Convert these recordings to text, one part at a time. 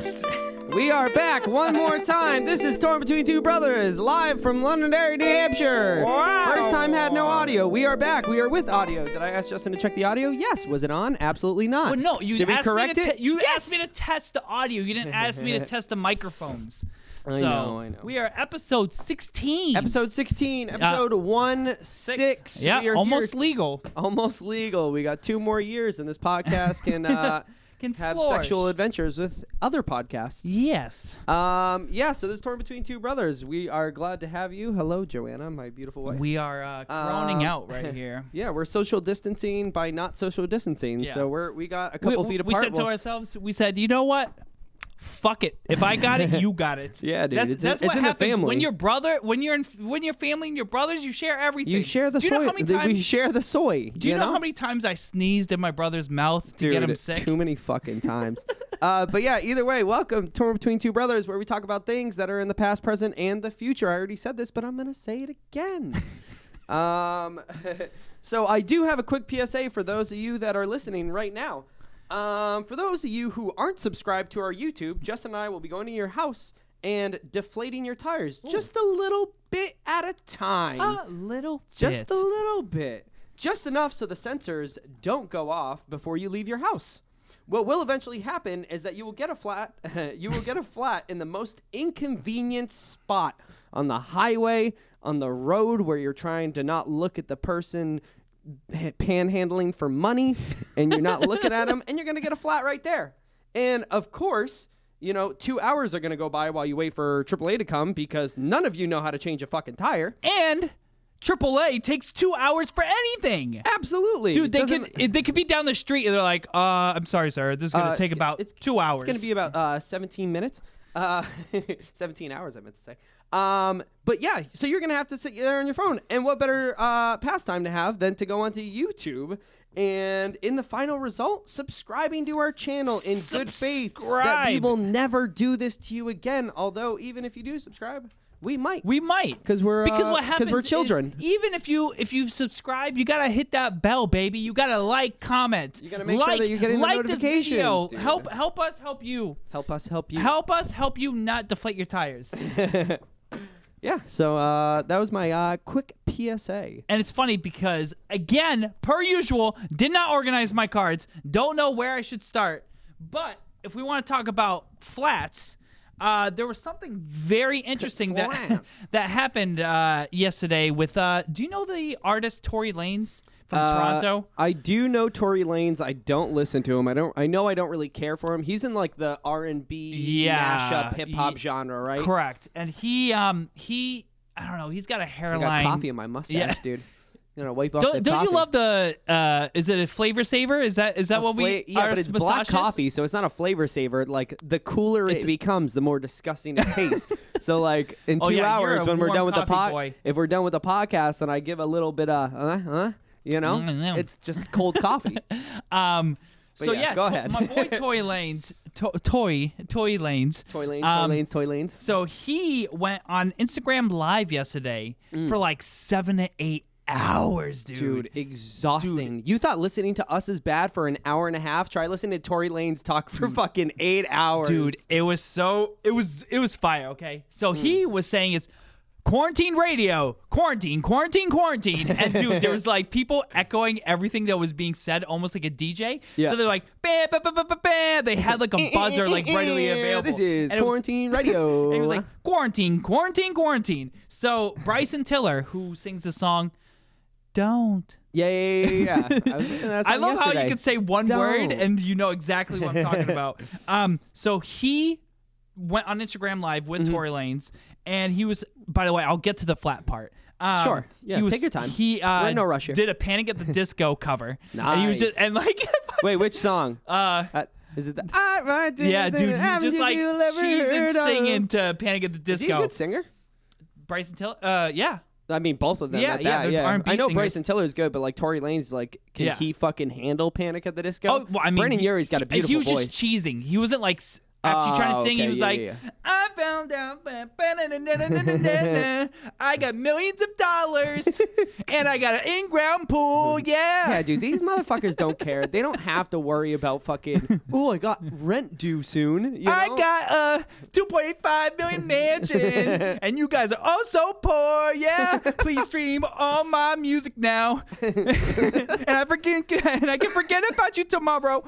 Yes! We are back one more time. This is Torn Between Two Brothers, live from Londonderry, New Hampshire. Wow. First time had no audio. We are back. We are with audio. Did I ask Justin to check the audio? Yes. Was it on? Absolutely not. Well, no, you Did we asked correct me to it? you Yes. asked me to test the audio. You didn't ask me to test the microphones. I So know. we are episode 16. Episode 16, episode 1-6. Yeah, We are almost here. legal. Almost legal. We got 2 more years, and this podcast can have flourish. sexual adventures with other podcasts. Yes. Yeah, so this is Torn Between Two Brothers. We are glad to have you. Hello, Joanna, my beautiful wife. We are groaning out right here. Yeah, we're social distancing by not social distancing. Yeah. So we got a couple feet apart. We said to ourselves, we said, you know what? Fuck it. If I got it, you got it. Yeah, dude. That's it's what in happens the family. when you're family and your brothers, you share everything. You share the Do soy. you know how many times, we share the soy. Do you know how many times I sneezed in my brother's mouth to get him sick? Too many fucking times. But yeah, either way, welcome Torn Between Two Brothers, where we talk about things that are in the past, present, and the future. I already said this, but I'm gonna say it again. So I do have a quick PSA for those of you that are listening right now. For those of you who aren't subscribed to our YouTube, Justin and I will be going to your house and deflating your tires just a little bit at a time. A little bit. Just a little bit. Just enough so the sensors don't go off before you leave your house. What will eventually happen is that you will get a flat. You will get a flat in the most inconvenient spot on the highway, on the road where you're trying to not look at the person panhandling for money, and you're not looking at them, and you're gonna get a flat right there. And of course, 2 hours are gonna go by while you wait for AAA to come because none of you know how to change a fucking tire. And AAA takes 2 hours for anything. Absolutely, Dude, they could be down the street and they're like, I'm sorry, sir. This is going to take about 2 hours. It's going to be about 17 minutes. 17 hours, I meant to say. But yeah, so you're going to have to sit there on your phone. And what better pastime to have than to go onto YouTube and in the final result, subscribing to our channel in good faith that we will never do this to you again. Although, even if you do subscribe, we might. Because what happens we're children. Is even if you subscribe, you gotta hit that bell, baby. You gotta like, comment. You gotta make sure that you're getting the notifications. This video. Dude. Help us help you. Help us help you. Help us help you not deflate your tires. Yeah, so that was my quick PSA. And it's funny because, again, per usual, did not organize my cards. Don't know where I should start. But if we want to talk about flats, there was something very interesting that happened yesterday with, do you know the artist Tory Lanez from Toronto? I do know Tory Lanez. I don't listen to him. I know I don't really care for him. He's in like the R&B mashup hip hop genre, right? Correct. And he I don't know, he's got a hairline. I got coffee in my mustache, dude. You know, wipe off the Don't coffee. you love the is it a flavor saver? Is that what we Yeah, are? but it's black coffee, so it's not a flavor saver. Like the cooler it becomes, the more disgusting it tastes. So like in 2 hours when we're done with the if we're done with the podcast and I give a little bit of it's just cold coffee. So yeah, go ahead. My boy Tory Lanez, Tory Lanez. So he went on Instagram Live yesterday for like 7 to 8 hours, dude. Dude, exhausting. You thought listening to us is bad for an hour and a half? Try listening to Tory Lanez talk for fucking 8 hours. Dude, it was fire, okay? So he was saying it's quarantine radio, quarantine. And dude, there was like people echoing everything that was being said, almost like a DJ. Yeah. So they're like, bah, bah, bah, bah, bah, bah. They had like a buzzer like readily available. This is quarantine radio. And it was like, quarantine. So Bryson Tiller, who sings the song, Don't. Yeah. I was listening to that song I love yesterday. how you could say one word and you know exactly what I'm talking about. So he went on Instagram Live with Tory Lanez, and he was, by the way, I'll get to the flat part. Sure. Yeah, take your time. He We're in no rush here. did a Panic at the Disco cover. Nice. And he was just, and like, wait, which song? Is it the yeah, dude, he's just like cheesing singing to Panic at the Disco. Is he a good singer? Bryson Tiller? Yeah. I mean, both of them. Yeah, they're R&B I know singers. Bryson Tiller's good, but like Tory Lanez, like, can he fucking handle Panic at the Disco? Oh, well, I mean, Brandon Urie's got a beautiful voice. He was just cheesing. He wasn't like actually trying to sing. Okay, He was yeah, like, yeah. I'm found out. I got millions of dollars, and I got an in-ground pool. Yeah, dude, these motherfuckers don't care. They don't have to worry about fucking, oh, I got rent due soon. You know? I got a 2.5 million mansion, and you guys are all so poor. Yeah, please stream all my music now, and I can forget about you tomorrow.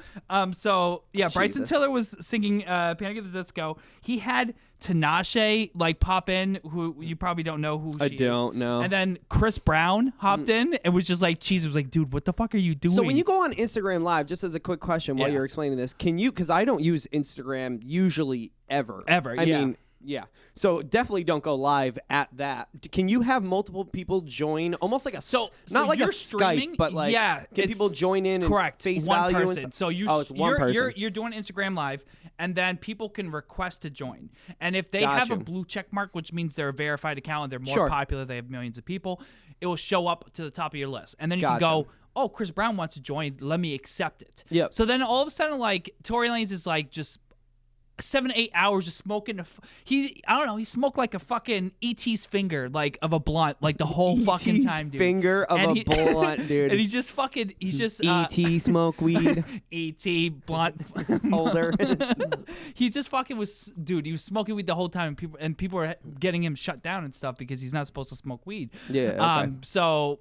So yeah, Bryson Jesus. Tiller was singing Panic at the Disco. He had Tinashe like pop in, who you probably don't know who she is. I don't know. And then Chris Brown hopped in and was just like, cheese. Was like, dude, what the fuck are you doing? So when you go on Instagram Live, just as a quick question while Yeah. you're explaining this, can you, because I don't use Instagram usually ever. I mean, yeah. So definitely don't go live at that. Can you have multiple people join, almost like a not like a you're Skype, streaming, but like can people join in correct and face one value person. and So it's one person. You're doing Instagram Live, and then people can request to join. And if they have a Gotcha. blue check mark, which means they're a verified account and they're more Sure. popular, they have millions of people, it will show up to the top of your list. And then you can Gotcha. go, oh, Chris Brown wants to join. Let me accept it. Yep. So then all of a sudden, like Tory Lanez is like just 7 to 8 hours just smoking. I don't know. He smoked like a fucking ET's finger, like of a blunt, like the whole fucking ET's time, dude. finger of And a blunt, dude. And he's just ET smoke weed ET blunt holder. He just fucking was, dude. He was smoking weed the whole time, and people were getting him shut down and stuff because he's not supposed to smoke weed. Yeah. Okay. So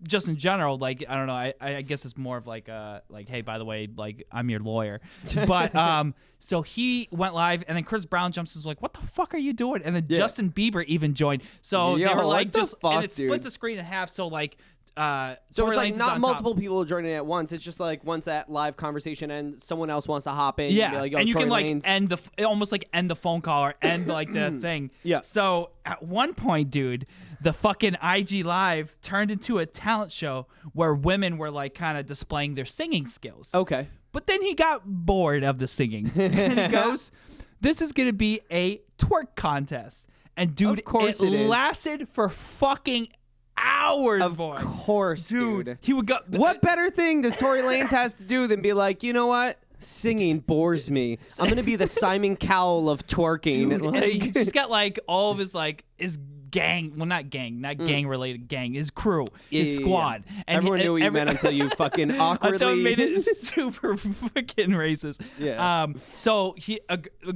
just in general, like, I don't know, I guess it's more of like hey, by the way, like, I'm your lawyer. But so he went live, and then Chris Brown jumps and was like, what the fuck are you doing? And then Justin Bieber even joined. So Yo, they were what like, the just fuck, and it dude? splits the screen in half. So like So Tory it's like Lanez is not on multiple top. people joining at once. It's just like once that live conversation ends, someone else wants to hop in. Yeah, be like, yo, and you Tory can like Lanez. end almost like end the phone call or end like the thing. Yeah. So at one point, dude, the fucking IG Live turned into a talent show where women were like kind of displaying their singing skills. Okay. But then he got bored of the singing, and he goes, "This is gonna be a twerk contest." And dude, Of course it is. lasted for fucking hours, Of boy. course, dude. He would go. What better thing does Tory Lanez has to do than be like, you know what? Singing bores me. I'm gonna be the Simon Cowell of twerking. Dude, Like- and he just got like all of his gang, well, not gang related gang, his crew, his Yeah. squad. And Everyone knew what you meant until you fucking awkwardly until it made it super fucking racist. Yeah. So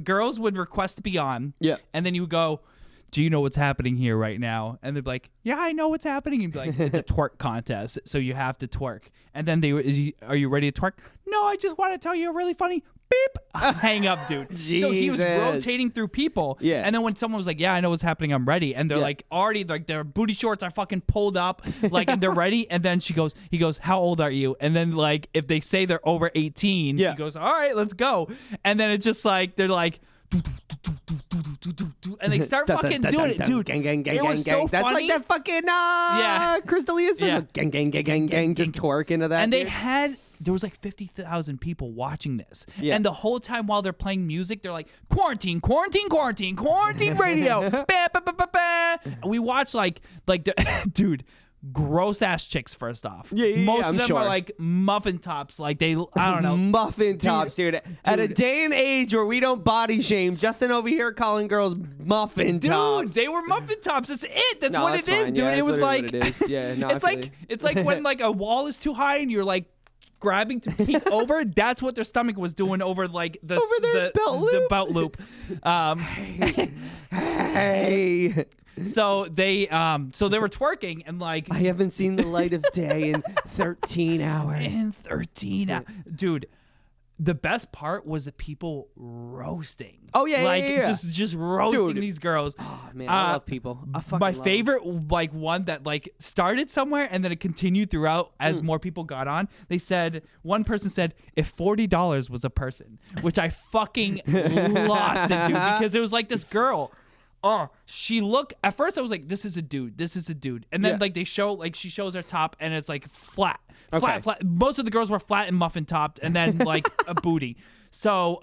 girls would request to be on. Yeah. And then you would go, do you know what's happening here right now? And they'd be like, yeah, I know what's happening. And be like, it's a twerk contest, so you have to twerk. And then are you ready to twerk? No, I just want to tell you a really funny beep. Hang up, dude. So he was Jesus. rotating through people. Yeah. And then when someone was like, yeah, I know what's happening, I'm ready. And they're like already like their booty shorts are fucking pulled up, like, and they're ready. And then he goes, how old are you? And then like if they say they're over 18, Yeah. he goes, all right, let's go. And then it's just like they're like, and they start fucking doing it, dude. Gang, gang, gang, it was gang, so gang. That's funny. like that fucking Crystalia special. Yeah. Gang, gang, gang, gang, gang. Just twerk into that. And they dude. there was like 50,000 people watching this. Yeah. And the whole time while they're playing music, they're like, quarantine, quarantine, quarantine, quarantine radio. Ba, ba, ba, ba, ba. And we watch like dude, gross ass chicks first off. Yeah, Most I'm of them sure. are like muffin tops. Like I don't know. Muffin tops, dude. At a day and age where we don't body shame, Justin over here calling girls muffin tops. Dude, they were muffin tops. That's it. That's No, what that's it is, fine. dude. Yeah, it that's was literally like what it is. Yeah, no, it's like when like a wall is too high and you're like grabbing to peek over. That's what their stomach was doing over like their belt the loop. belt loop. Hey, So they were twerking and like I haven't seen the light of day in 13 hours. in 13 hours. Dude, the best part was the people roasting. Oh, yeah, like yeah. just roasting Dude. these girls. Oh man, I love people. I fucking My love 'em. favorite like one that like started somewhere and then it continued throughout as more people got on. They said one person said if $40 was a person, which I fucking lost it, dude, because it was like this girl. Oh, she looked at first I was like, this is a dude. And then Yeah. like she shows her top and it's like flat. Okay. Most of the girls were flat and muffin topped and then like a booty. So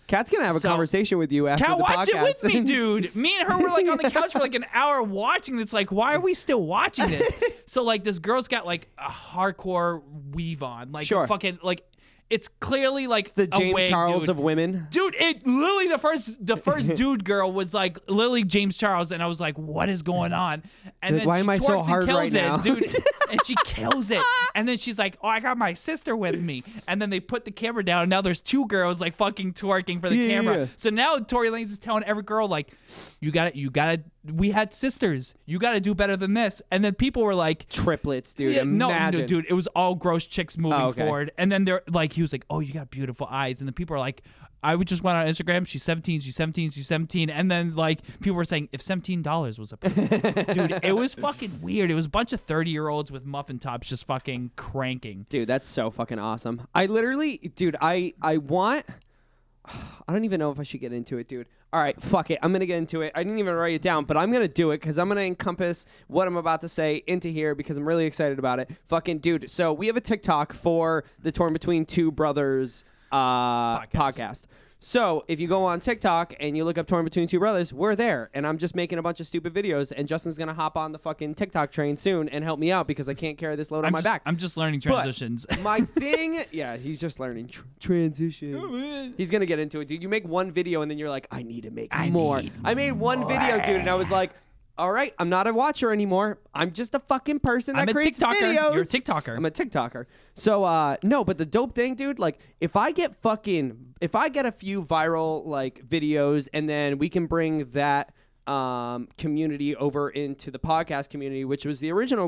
Kat's gonna have a conversation with you after Cat the watch podcast. it with me, dude. Me and her were like on the couch for like an hour watching this. Like, why are we still watching this? So like this girl's got like a hardcore weave on. Like Sure. fucking like it's clearly like the a James wig, Charles dude. of women. Dude, it literally the first dude girl was like Lily James Charles, and I was like, what is going on? And Like, then why she am I so twerks and hard kills right it, now? dude. And she kills it. And then she's like, oh, I got my sister with me. And then they put the camera down, and now there's two girls like fucking twerking for the camera. Yeah. So now Tory Lanez is telling every girl like, you gotta. We had sisters. You gotta do better than this. And then people were like, Triplets, dude. yeah, no, Imagine. dude, it was all gross chicks moving Oh, okay. forward. And then they're like, he was like, oh, you got beautiful eyes. And then people are like, I would just went on Instagram. She's 17. She's 17. She's 17. And then like people were saying, if $17 was a person, dude, it was fucking weird. It was a bunch of 30-year-olds with muffin tops just fucking cranking. Dude, that's so fucking awesome. I literally, dude, I don't even know if I should get into it, dude. All right, fuck it. I'm going to get into it. I didn't even write it down, but I'm going to do it because I'm going to encompass what I'm about to say into here because I'm really excited about it. Fucking dude. So we have a TikTok for the Torn Between Two Brothers podcast. So if you go on TikTok and you look up Torn Between Two Brothers, we're there. And I'm just making a bunch of stupid videos. And Justin's going to hop on the fucking TikTok train soon and help me out because I can't carry this load on my back. I'm just learning transitions. But my thing, yeah, he's just learning transitions. He's going to get into it, dude. You make one video and then you're like, I need to make more. I made one video, dude, and I was like, all right, I'm not a watcher anymore. I'm just a fucking person that creates videos. You're a TikToker. I'm a TikToker. So, no, but the dope thing, dude, like, if I get a few viral, like, videos, and then we can bring that community over into the podcast community, which was the original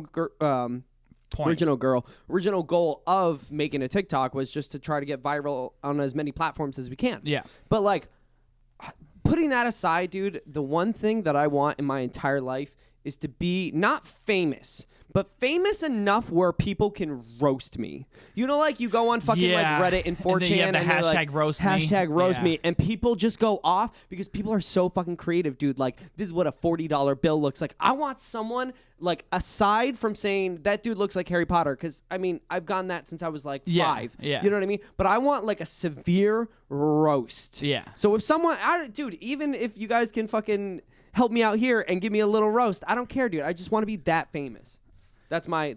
goal of making a TikTok was just to try to get viral on as many platforms as we can. Yeah. But, like, putting that aside, dude, the one thing that I want in my entire life is to be not famous, but famous enough where people can roast me. You know, like you go on fucking like Reddit and 4chan and then you have the and they're hashtag like, roast me. hashtag roast Yeah. me, and people just go off because people are so fucking creative, dude. Like, this is what a $40 bill looks like. I want someone like, aside from saying that dude looks like Harry Potter, because I mean I've gotten that since I was like 5. Yeah. You know what I mean? But I want like a severe roast. Yeah. So if someone, dude, even if you guys can fucking help me out here and give me a little roast, I don't care, dude. I just want to be that famous. That's my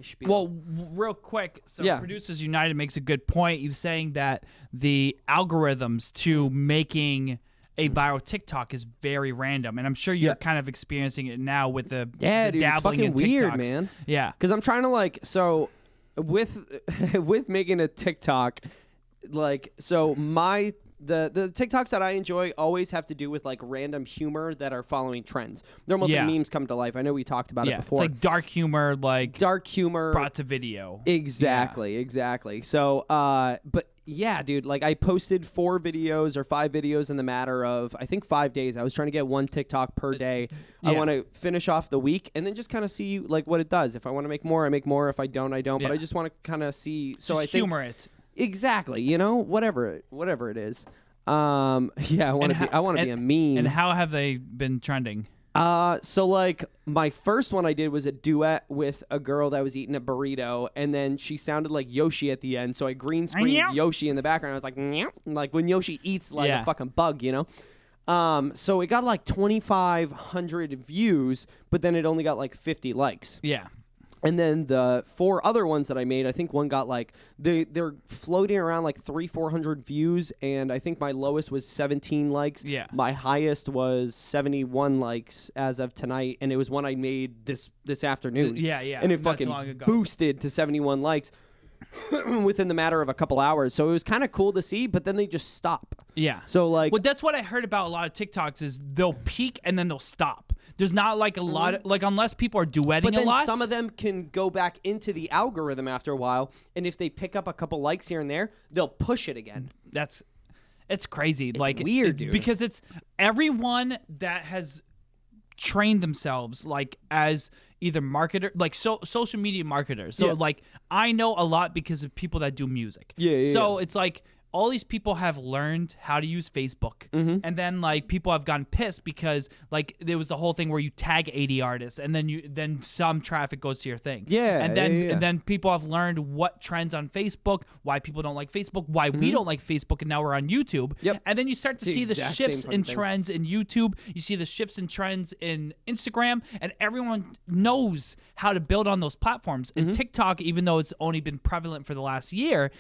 spiel. Well, real quick, so Yeah. Producers United makes a good point. You're saying that the algorithms to making a viral TikTok is very random, and I'm sure you're kind of experiencing it now with the dude, it's dabbling fucking in weird, TikToks. man. Yeah, Because I'm trying to like, so with with making a TikTok, like, so the TikToks that I enjoy always have to do with like random humor that are following trends. They're almost like memes come to life. I know we talked about it before. It's like dark humor, dark humor brought to video. Exactly. So, but yeah, dude, like I posted 4 videos or 5 videos in the matter of, I think 5 days. I was trying to get 1 TikTok per day. I want to finish off the week and then just kind of see like what it does. If I want to make more, I make more. If I don't, I don't. But I just want to kind of see. So Just I think humor it. exactly, you know, whatever it is. Yeah, I want to be a meme. And how have they been trending? So like my first one I did was a duet with a girl that was eating a burrito, and then she sounded like Yoshi at the end. So I green screened Yoshi in the background. I was like, "Meow," like when Yoshi eats like a fucking bug, you know. So it got like 2,500 views, but then it only got like 50 likes. Yeah. And then the 4 other ones that I made, I think one got like they're floating around like 300-400 views, and I think my lowest was 17 likes. Yeah. My highest was 71 likes as of tonight, and it was one I made this afternoon. Yeah. And it Not too fucking long ago. boosted to 71 likes within the matter of a couple hours. So it was kind of cool to see, but then they just stop. Yeah. So like, well, that's what I heard about a lot of TikToks is they'll peak and then they'll stop. There's not like a lot of, like, unless people are duetting but then a lot. some of them can go back into the algorithm after a while, and if they pick up a couple likes here and there, they'll push it again. It's crazy. It's like weird, dude. Because it's everyone that has trained themselves like as either marketer, like social media marketers. So like I know a lot because of people that do music. So it's like all these people have learned how to use Facebook, and then like people have gotten pissed because like there was a whole thing where you tag 80 artists, and then some traffic goes to your thing. And then people have learned what trends on Facebook, why people don't like Facebook, why we don't like Facebook, and now we're on YouTube. And then you start to see the shifts in trends in YouTube. You see the shifts in trends in Instagram, and everyone knows how to build on those platforms. And TikTok, even though it's only been prevalent for the last year,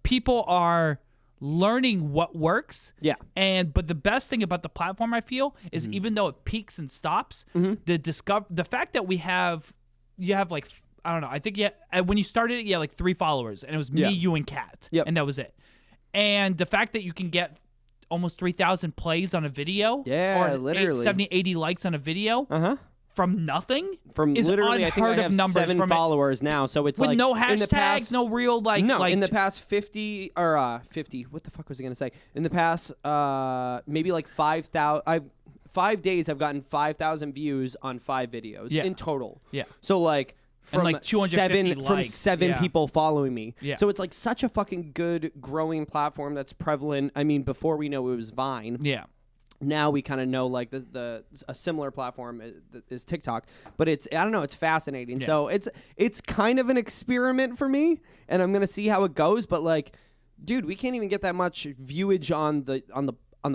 people are learning what works. Yeah. But the best thing about the platform, I feel, is even though it peaks and stops, the fact that you have like, I don't know, I think when you started it, you had like 3 followers, and it was me, you, and Kat, and that was it. And the fact that you can get almost 3,000 plays on a video, or literally 70, 80 likes on a video, from nothing, from is literally, I think I have numbers 7 followers now, so it's with like no in the hashtags, past, no real in the past 50 or 50. What the fuck was I gonna say? In the past, maybe like 5,000. 5 days, I've gotten 5,000 views on 5 videos in total. Yeah. So like. From like 250 likes. From 7 people following me. Yeah. So it's like such a fucking good growing platform that's prevalent. I mean, before we know it was Vine. Yeah. Now we kind of know like a similar platform is TikTok, but I don't know, it's fascinating. Yeah. So it's kind of an experiment for me, and I'm gonna see how it goes. But like, dude, we can't even get that much viewage on the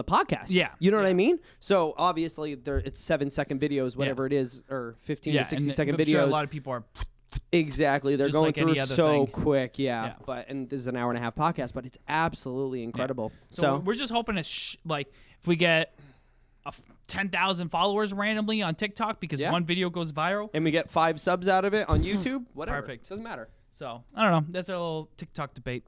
podcast. Yeah. You know what I mean? So obviously it's 7-second videos, whatever it is, or 15 to 60-second videos. Sure a lot of people are exactly. They're going like through so thing. quick. Yeah. And this is an hour and a half podcast, but it's absolutely incredible. So we're just hoping to like if we get 10,000 followers randomly on TikTok because one video goes viral, and we get 5 subs out of it on YouTube, whatever. Perfect. Doesn't matter. So I don't know. That's our little TikTok debate.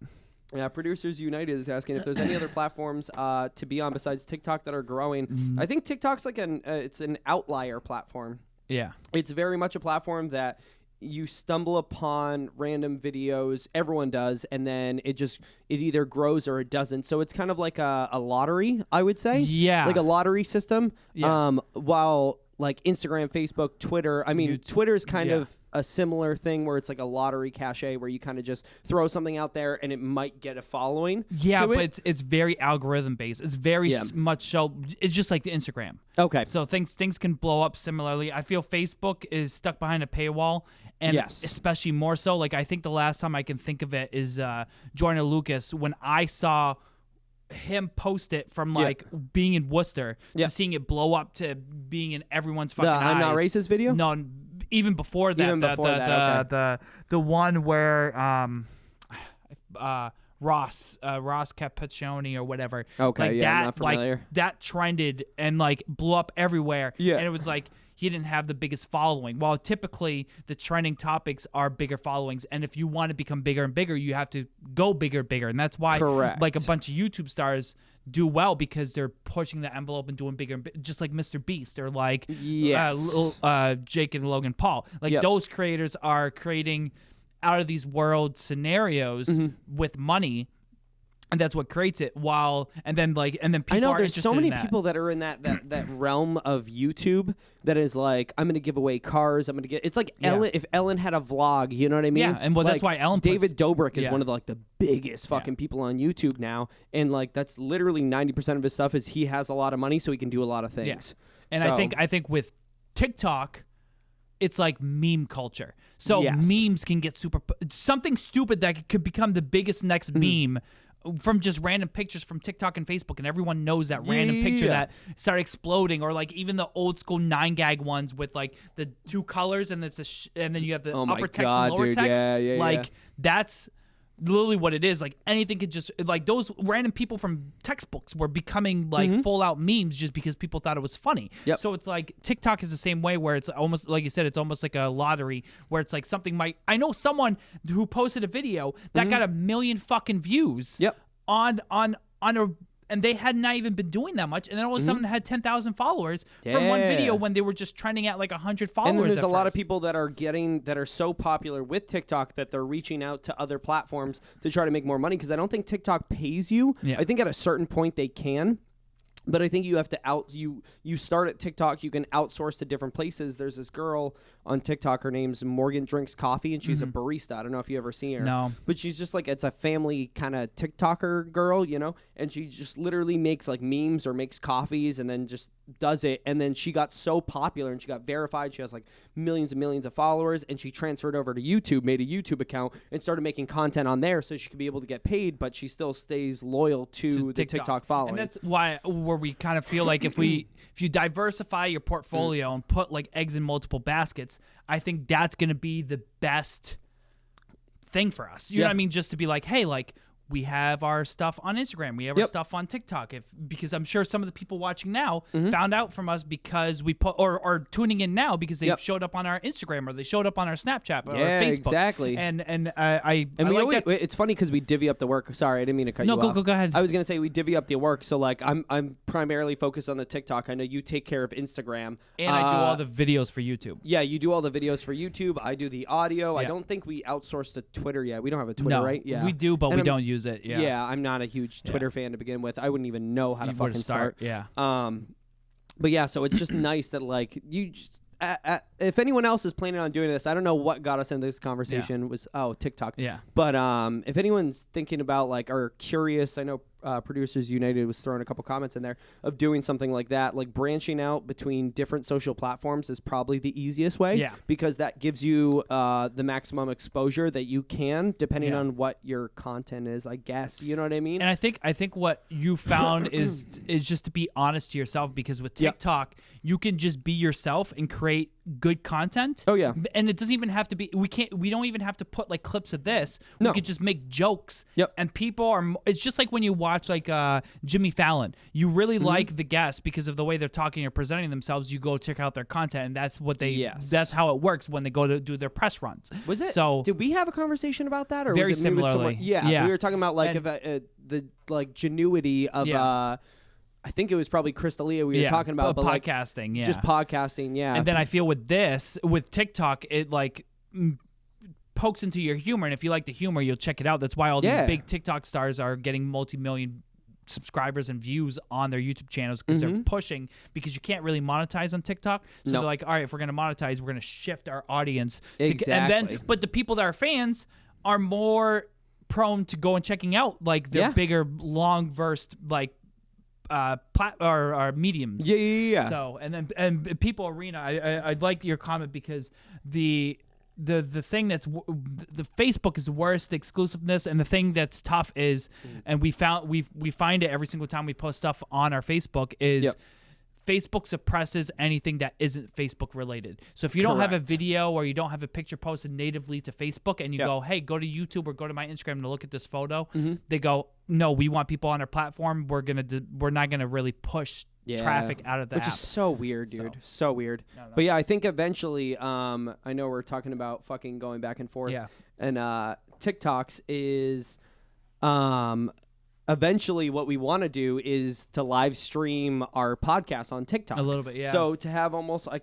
Producers United is asking if there's any other platforms to be on besides TikTok that are growing. I think TikTok's like it's an outlier platform. Yeah. It's very much a platform that you stumble upon random videos, everyone does, and then it either grows or it doesn't. So it's kind of like a lottery, I would say. Yeah. Like a lottery system. Yeah. While like Instagram, Facebook, Twitter, I mean, Twitter's kind of a similar thing where it's like a lottery cachet where you kind of just throw something out there and it might get a following. Yeah, but it's very algorithm based. It's very much so. It's just like the Instagram. Okay. So things can blow up similarly. I feel Facebook is stuck behind a paywall, and especially more so. Like I think the last time I can think of it is Joyner Lucas when I saw him post it from like being in Worcester to seeing it blow up to being in everyone's fucking eyes. I'm Not Racist video? No, even before that. The one where Ross Cappuccioni or whatever. Okay, like I'm not familiar. Like that trended and like blew up everywhere. Yeah, and it was like he didn't have the biggest following. While typically the trending topics are bigger followings, and if you want to become bigger and bigger, you have to go bigger and bigger, and that's why like a bunch of YouTube stars do well because they're pushing the envelope and doing bigger, just like Mr. Beast or like Jake and Logan Paul. Like those creators are creating out of these world scenarios with money. And that's what creates it. And then people I know are there's so many in people that are in that realm of YouTube that is like, I'm gonna give away cars. I'm gonna get. It's like Ellen. If Ellen had a vlog, you know what I mean? Yeah, and well, that's why Ellen. David Dobrik is one of the biggest fucking people on YouTube now, and like that's literally 90% of his stuff is he has a lot of money, so he can do a lot of things. Yeah. And I think with TikTok, it's like meme culture. So memes can get something stupid that could become the biggest next meme. From just random pictures from TikTok and Facebook, and everyone knows that random picture that started exploding, or like even the old school 9gag ones with like the 2 colors and and then you have the upper text and lower text. That's literally what it is. Like anything could just like those random people from textbooks were becoming like full out memes just because people thought it was funny. Yep. So it's like TikTok is the same way where it's almost like you said, it's almost like a lottery where it's like something I know someone who posted a video that got 1 million fucking views on a, and they had not even been doing that much, and then all of a sudden had 10,000 followers from one video when they were just trending at like 100 followers. And then there's a lot of people that are so popular with TikTok that they're reaching out to other platforms to try to make more money because I don't think TikTok pays you. Yeah. I think at a certain point they can. But I think you have to you start at TikTok, you can outsource to different places. There's this girl on TikTok, her name's Morgan Drinks Coffee, and she's a barista. I don't know if you ever seen her. No. But she's just like, it's a family kind of TikToker girl, you know? And she just literally makes like memes or makes coffees and then just does it. And then she got so popular and she got verified. She has like millions and millions of followers, and she transferred over to YouTube, made a YouTube account, and started making content on there so she could be able to get paid, but she still stays loyal to the TikTok following. And that's why where we kind of feel like if you diversify your portfolio and put like eggs in multiple baskets, I think that's going to be the best thing for us. You know what I mean? Just to be like, hey, like we have our stuff on Instagram. We have our stuff on TikTok. Because I'm sure some of the people watching now found out from us because we put or tuning in now because they showed up on our Instagram or they showed up on our Snapchat or Facebook. Exactly. It's funny because we divvy up the work. Sorry, I didn't mean to cut you off. No, go ahead. I was gonna say we divvy up the work. So like I'm primarily focused on the TikTok. I know you take care of Instagram. And I do all the videos for YouTube. Yeah, you do all the videos for YouTube. I do the audio. I don't think we outsourced to Twitter yet. We don't have a Twitter, right? Yeah, we do, but we don't use it. Yeah, I'm not a huge Twitter fan to begin with. I wouldn't even know how to fucking start. Yeah. But yeah, so it's just nice that like you just, if anyone else is planning on doing this, I don't know what got us into this conversation was TikTok. Yeah. But if anyone's thinking about like or curious, I know Producers United was throwing a couple comments in there of doing something like that, like branching out between different social platforms is probably the easiest way. Yeah. Because that gives you the maximum exposure that you can, depending on what your content is, I guess. You know what I mean? And I think what you found is just to be honest to yourself, because with TikTok, you can just be yourself and create good content. Oh yeah. And it doesn't even have to be we don't even have to put like clips of this. We could just make jokes. Yep. And people are it's just like when you watch like Jimmy Fallon. You really like the guests because of the way they're talking or presenting themselves. You go check out their content, and that's what they that's how it works when they go to do their press runs. Was it so did we have a conversation about that or very was it me with similarly? Yeah, we were talking about like the like genuity of I think it was probably Crystalia we were talking about, but podcasting, like, just podcasting, And then I feel with TikTok, it like pokes into your humor, and if you like the humor, you'll check it out. That's why all these big TikTok stars are getting multi-million subscribers and views on their YouTube channels because they're pushing, because you can't really monetize on TikTok. So they're like, all right, if we're going to monetize, we're going to shift our audience. But the people that are fans are more prone to go and checking out like their bigger, long-versed like mediums. Yeah. So and people arena. I like your comment because the thing that's the Facebook is the worst exclusiveness, and the thing that's tough is, and we find it every single time we post stuff on our Facebook is. Facebook suppresses anything that isn't Facebook related. So if you don't have a video or you don't have a picture posted natively to Facebook and you go, hey, go to YouTube or go to my Instagram to look at this photo, they go, no, we want people on our platform. We're not gonna really push traffic out of the app. Which is so weird, dude. So weird. No. But yeah, I think eventually, I know we're talking about fucking going back and forth. Yeah. And TikToks is eventually what we want to do is to live stream our podcast on TikTok. A little bit, yeah. So to have almost, I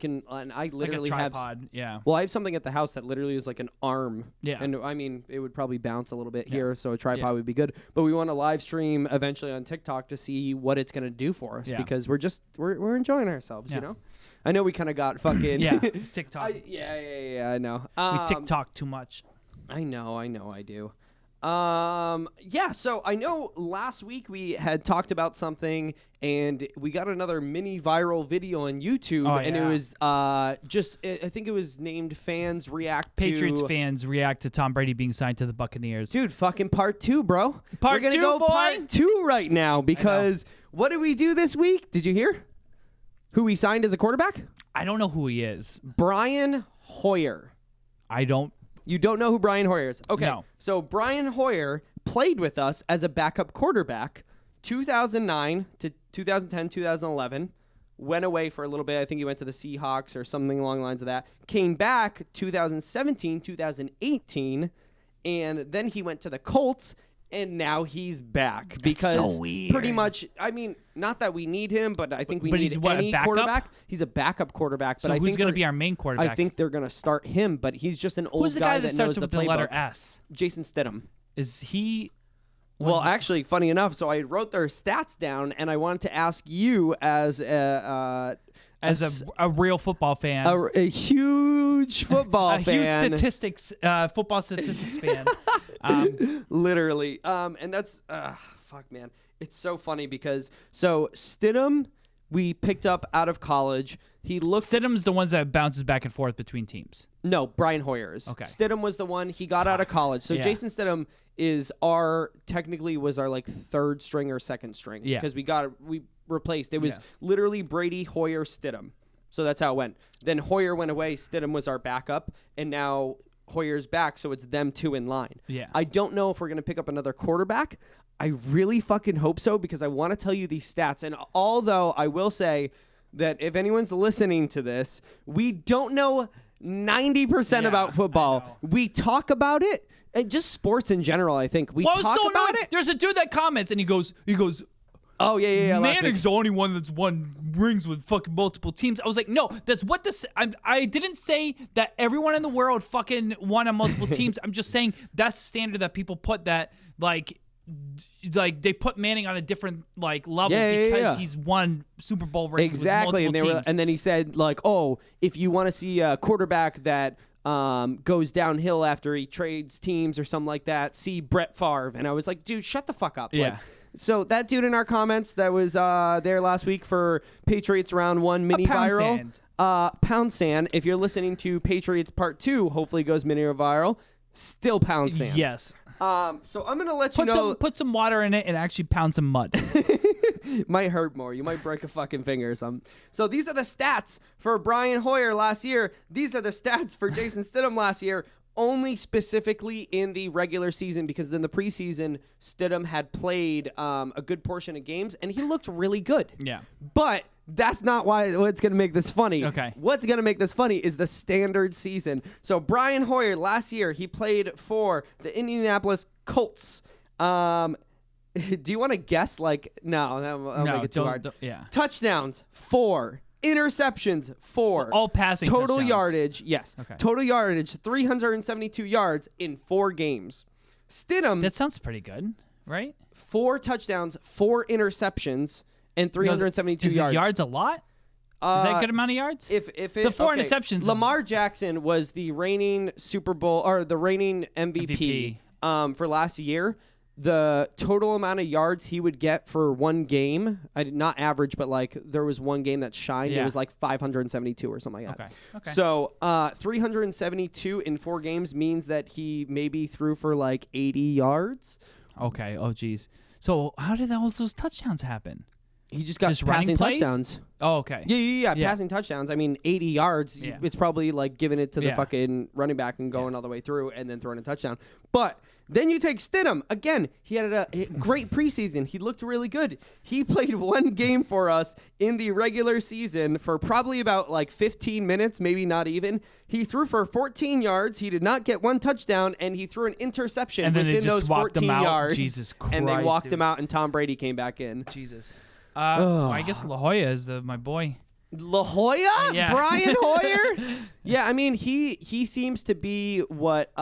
literally like a tripod, have, well, I have something at the house that literally is like an arm. Yeah. And I mean, it would probably bounce a little bit here, so a tripod would be good. But we want to live stream eventually on TikTok to see what it's going to do for us because we're enjoying ourselves, you know? I know we kind of got fucking... TikTok. I know. We TikTok too much. I know, I do. So I know last week we had talked about something and we got another mini viral video on YouTube and it was I think it was named Patriots fans react to Tom Brady being signed to the Buccaneers. Dude, fucking part 2, bro. We're gonna go part 2 right now because what did we do this week? Did you hear who we signed as a quarterback? I don't know who he is. Brian Hoyer. You don't know who Brian Hoyer is? Okay. No. So Brian Hoyer played with us as a backup quarterback 2009 to 2010, 2011. Went away for a little bit. I think he went to the Seahawks or something along the lines of that. Came back 2017, 2018. And then he went to the Colts. And now he's back because so weird. Pretty much, I mean, not that we need him, but I think we need any quarterback. He's a backup quarterback. So but who's going to be our main quarterback? I think they're going to start him, but he's just an old who's the guy that knows starts with the the letter playbook. S? Jason Stidham. Is he? Well, actually, funny enough, so I wrote their stats down, and I wanted to ask you as a real football fan, a huge football fan, huge football statistics fan, literally. And that's fuck, man. It's so funny because Stidham we picked up out of college. Stidham's the ones that bounces back and forth between teams. No, Brian Hoyer's. Okay. Stidham was the one he got out of college. So Jason Stidham technically was our like third string or second string. Yeah. Because we replaced. It was literally Brady, Hoyer, Stidham. So that's how it went. Then Hoyer went away. Stidham was our backup. And now Hoyer's back, so it's them two in line. Yeah. I don't know if we're going to pick up another quarterback. I really fucking hope so because I want to tell you these stats. And although I will say that if anyone's listening to this, we don't know 90% about football. We talk about it, and just sports in general, I think. We talk about it. There's a dude that comments, and he goes, oh, yeah. Manning's the only one that's won rings with fucking multiple teams. I was like, no, that's what this. I didn't say that everyone in the world fucking won on multiple teams. I'm just saying that's the standard that people put that, like they put Manning on a different level because he's won Super Bowl rings exactly, with multiple teams. And then he said if you want to see a quarterback that goes downhill after he trades teams or something like that, see Brett Favre. And I was like, dude, shut the fuck up. Yeah. So that dude in our comments that was there last week for Patriots Round 1 mini viral. Pound Sand. If you're listening to Patriots Part 2, hopefully goes mini viral. Still Pound Sand. Yes. So I'm gonna let you know. Put some water in it and actually pound some mud. Might hurt more. You might break a fucking finger or something. So these are the stats for Brian Hoyer last year. These are the stats for Jason Stidham last year. Only specifically in the regular season, because in the preseason, Stidham had played a good portion of games, and he looked really good. Yeah. But that's not what's going to make this funny. Okay. What's going to make this funny is the standard season. So Brian Hoyer, last year, he played for the Indianapolis Colts. Do you want to guess? No, that'll make it too hard. Yeah. Touchdowns, 4. Interceptions, 4. All passing Total touchdowns. yardage, yes. Okay. Total yardage, 372 yards in 4 games. Stidham, That sounds pretty good, right? 4 touchdowns, 4 interceptions, and 372 Is yards. yards a lot? Is that a good amount of yards? The 4 interceptions. Lamar Jackson was the reigning Super Bowl or the reigning MVP. For last year. The total amount of yards he would get for one game, not average, but there was one game that shined. Yeah. It was 572 or something like that. Okay. So 372 in 4 games means that he maybe threw for 80 yards. Okay. Oh, geez. So how did all those touchdowns happen? He just got Just running passing plays? touchdowns. Oh, okay. Yeah. Passing touchdowns. I mean, 80 yards. Yeah. It's probably giving it to the Yeah. fucking running back and going all the way through and then throwing a touchdown. But then you take Stidham. Again, he had a great preseason. He looked really good. He played one game for us in the regular season for probably about 15 minutes, maybe not even. He threw for 14 yards. He did not get one touchdown, and he threw an interception And then within they just those walked 14 him out. yards. Jesus Christ, and they walked dude. him out, and Tom Brady came back in. Jesus. Well, I guess La Jolla is my boy. La Jolla? Yeah. Brian Hoyer? Yeah, I mean, he seems to be what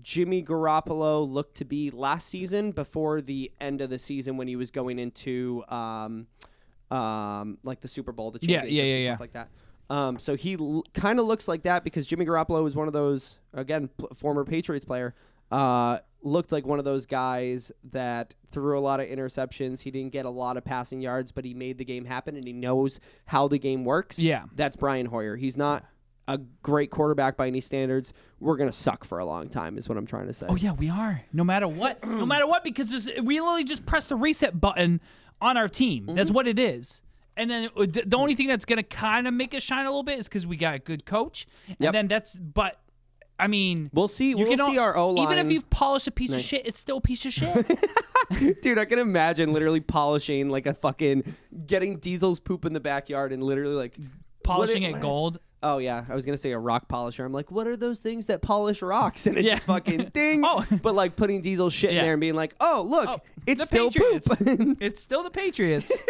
Jimmy Garoppolo looked to be last season before the end of the season when he was going into the Super Bowl, the championships and stuff like that. So he kind of looks like that because Jimmy Garoppolo was one of those, again, former Patriots player, looked like one of those guys that threw a lot of interceptions. He didn't get a lot of passing yards, but he made the game happen, and he knows how the game works. Yeah. That's Brian Hoyer. He's not a great quarterback by any standards. We're going to suck for a long time is what I'm trying to say. Oh, yeah, we are. No matter what. No matter what, because we literally just press the reset button on our team. That's what it is. And then the only thing that's going to kind of make us shine a little bit is because we got a good coach. And then but I mean, we'll see. We'll see our O-line. Even if you've polished a piece of shit, it's still a piece of shit. Dude, I can imagine literally polishing getting Diesel's poop in the backyard and literally polishing it gold. Oh, yeah. I was going to say a rock polisher. I'm like, what are those things that polish rocks? And it just fucking ding. But putting Diesel's shit in there and being like, oh, look, it's still Patriots. poop. It's still the Patriots.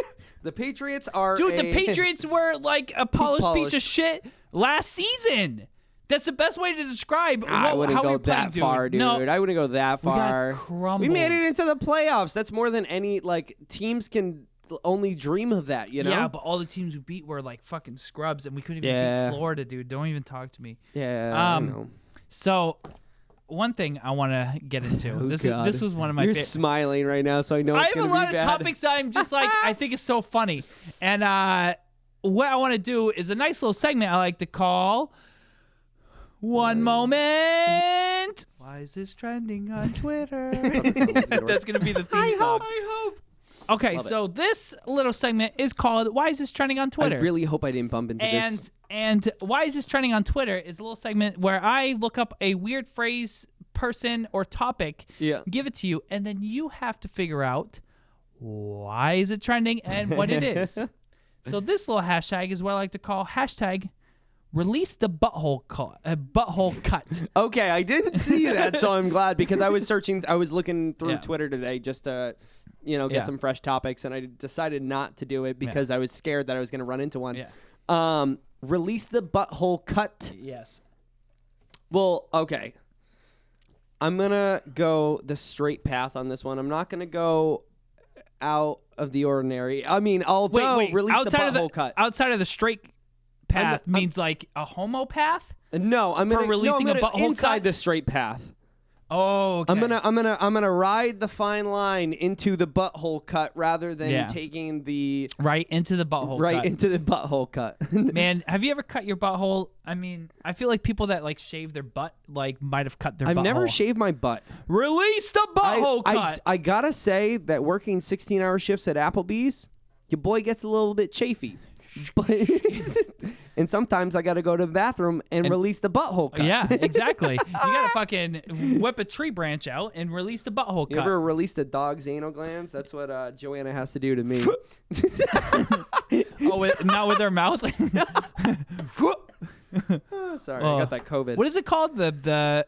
The Patriots are Dude, the Patriots were a polished piece of shit last season. That's the best way to describe I wouldn't how go we played, that far, dude. No, I wouldn't go that far. We got crumbled. We made it into the playoffs. That's more than any teams can only dream of that, you know? Yeah, but all the teams we beat were fucking scrubs, and we couldn't even beat Florida, dude. Don't even talk to me. Yeah, I know. So one thing I want to get into. This was one of my You're favorite. smiling right now, so I know I it's have a gonna lot be of bad. topics that I'm just I think is so funny. And what I want to do is a nice little segment I like to call One Moment. Why is this trending on Twitter? That's going to be the theme song. I hope. Okay, so this little segment is called Why is this trending on Twitter? I really hope I didn't bump into this. And why is this trending on Twitter is a little segment where I look up a weird phrase, person, or topic, give it to you, and then you have to figure out why is it trending and what it is. So this little hashtag is what I like to call hashtag release the butthole cut. Okay, I didn't see that, so I'm glad because I was looking through Twitter today just to, get some fresh topics, and I decided not to do it because I was scared that I was going to run into one. Yeah. Release the butthole cut. Yes. Well, okay. I'm going to go the straight path on this one. I'm not going to go out of the ordinary. I mean, although release the butthole cut. Outside of the straight path means like a homo path? No, I'm going to releasing a butthole inside cut? the straight path. Oh, okay. I'm gonna ride the fine line into the butthole cut rather than taking the right into the butthole into the butthole cut. Man, have you ever cut your butthole? I mean, I feel like people that like shave their butt might have cut their butthole. I've never shaved my butt. Release the butthole cut. I gotta say that working 16-hour shifts at Applebee's, your boy gets a little bit chafy. But and sometimes I got to go to the bathroom and release the butthole cut. Yeah, exactly. You got to fucking whip a tree branch out and release the butthole cut. You ever release the dog's anal glands? That's what Joanna has to do to me. Not with her mouth? Oh, sorry, I got that COVID. What is it called? The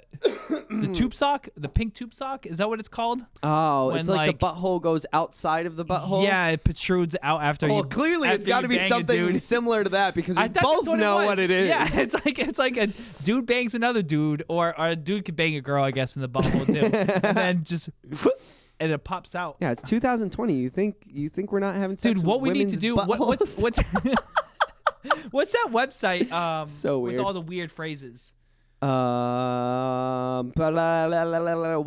tube sock? The pink tube sock? Is that what it's called? Oh, it's like the butthole goes outside of the butthole? Yeah, it protrudes out after you. Well, clearly it's got to be something similar to that because we both know what it is. Yeah, it's like a dude bangs another dude, or a dude could bang a girl, I guess, in the butthole too, and then just. And it pops out. Yeah, it's 2020. You think we're not having sex? Dude, what with we need to do? What's what's that website? So weird. With all the weird phrases. What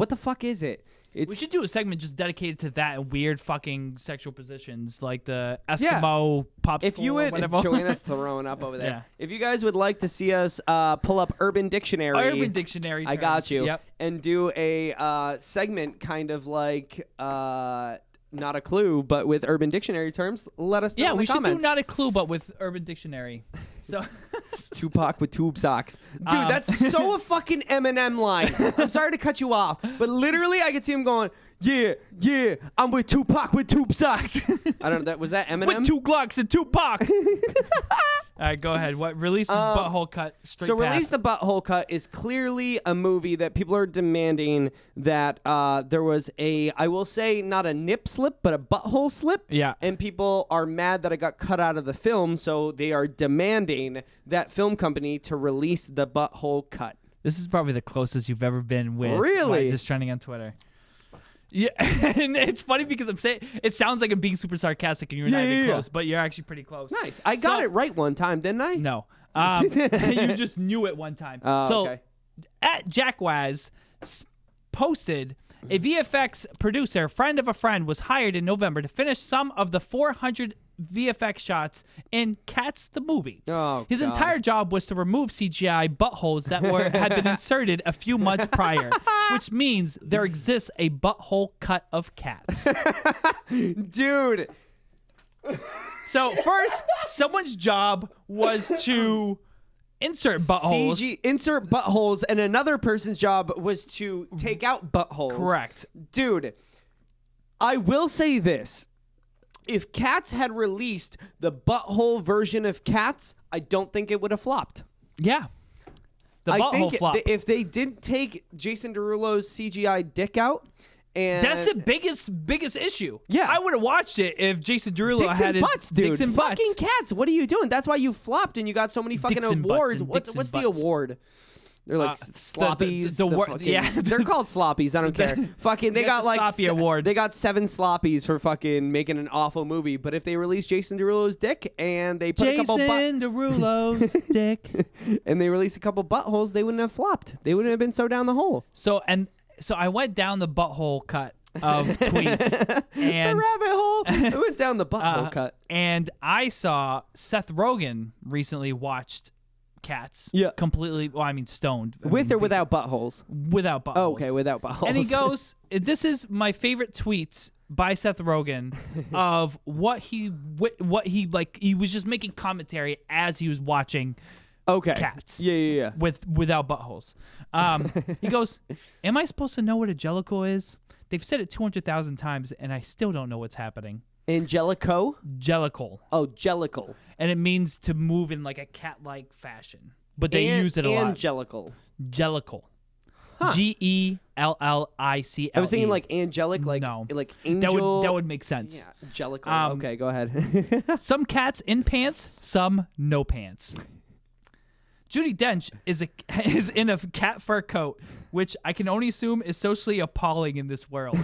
the fuck is it? We should do a segment just dedicated to that and weird fucking sexual positions, like the Eskimo popsicle. If you would, Joanna's throwing up over there. Yeah. If you guys would like to see us pull up Urban Dictionary, terms. I got you, yep. and do a segment kind of like Not a Clue, but with Urban Dictionary terms, let us know. Yeah, in we the should comments. do Not a Clue, but with Urban Dictionary. So Tupac with tube socks. Dude, that's so a fucking Eminem line. I'm sorry to cut you off, but literally I could see him going, yeah, I'm with Tupac with tube socks. I don't know, was that Eminem? With 2 Glocks and Tupac. All right, go ahead. What release butthole cut straight So path. Release the Butthole Cut is clearly a movie that people are demanding that there was I will say not a nip slip, but a butthole slip. Yeah. And people are mad that it got cut out of the film, so they are demanding that film company to release the butthole cut. This is probably the closest you've ever been with. Really? Just trending on Twitter. Yeah, and it's funny because I'm saying it sounds like I'm being super sarcastic and you're not even close, but you're actually pretty close. Nice. I got it right one time, didn't I? No. You just knew it one time. Okay. At Jack Waz posted, a VFX producer, friend of a friend, was hired in November to finish some of the 400 VFX shots in Cats the movie. Oh, His God. entire job was to remove CGI buttholes that had been inserted a few months prior, which means there exists a butthole cut of cats. Dude. So first, someone's job was to insert buttholes. Insert buttholes, and another person's job was to take out buttholes. Correct. Dude, I will say this. If Cats had released the butthole version of Cats, I don't think it would have flopped. Yeah. The I butthole think flop. if they didn't take Jason Derulo's CGI dick out, and that's the biggest issue. Yeah. I would have watched it if Jason Derulo dicks had and butts, his dude. dicks and butts. Fucking Cats. What are you doing? That's why you flopped and you got so many fucking Dicks and butts awards. and What's dicks and the butts. award? They're like sloppies. Yeah. They're called sloppies. I don't care. Fucking, they got like sloppy award. They got 7 sloppies for fucking making an awful movie. But if they release Jason Derulo's dick and they put a couple Derulo's dick, and they release a couple buttholes, they wouldn't have flopped. They wouldn't have been so down the hole. So I went down the butthole cut of tweets and the rabbit hole. I went down the butthole cut, and I saw Seth Rogen recently watched Cats. Yeah. Completely. Well, I mean, stoned. with or without buttholes. Without buttholes. Oh, okay, without buttholes. And he goes, "This is my favorite tweets by Seth Rogen of what he like. He was just making commentary as he was watching cats. Yeah. Without buttholes. He goes, "Am I supposed to know what a jellicle is? They've said it 200,000 times, and I still don't know what's happening." Angelico? Jellicle. Oh, jellicle. And it means to move in like a cat-like fashion. But they use it a lot. Angelical. Jellicle. Huh. Gellicle. I was thinking like angelic, like no. like angel. That would make sense. Yeah, jellicle. Okay, go ahead. Some cats in pants, some no pants. Judi Dench is in a cat fur coat, which I can only assume is socially appalling in this world.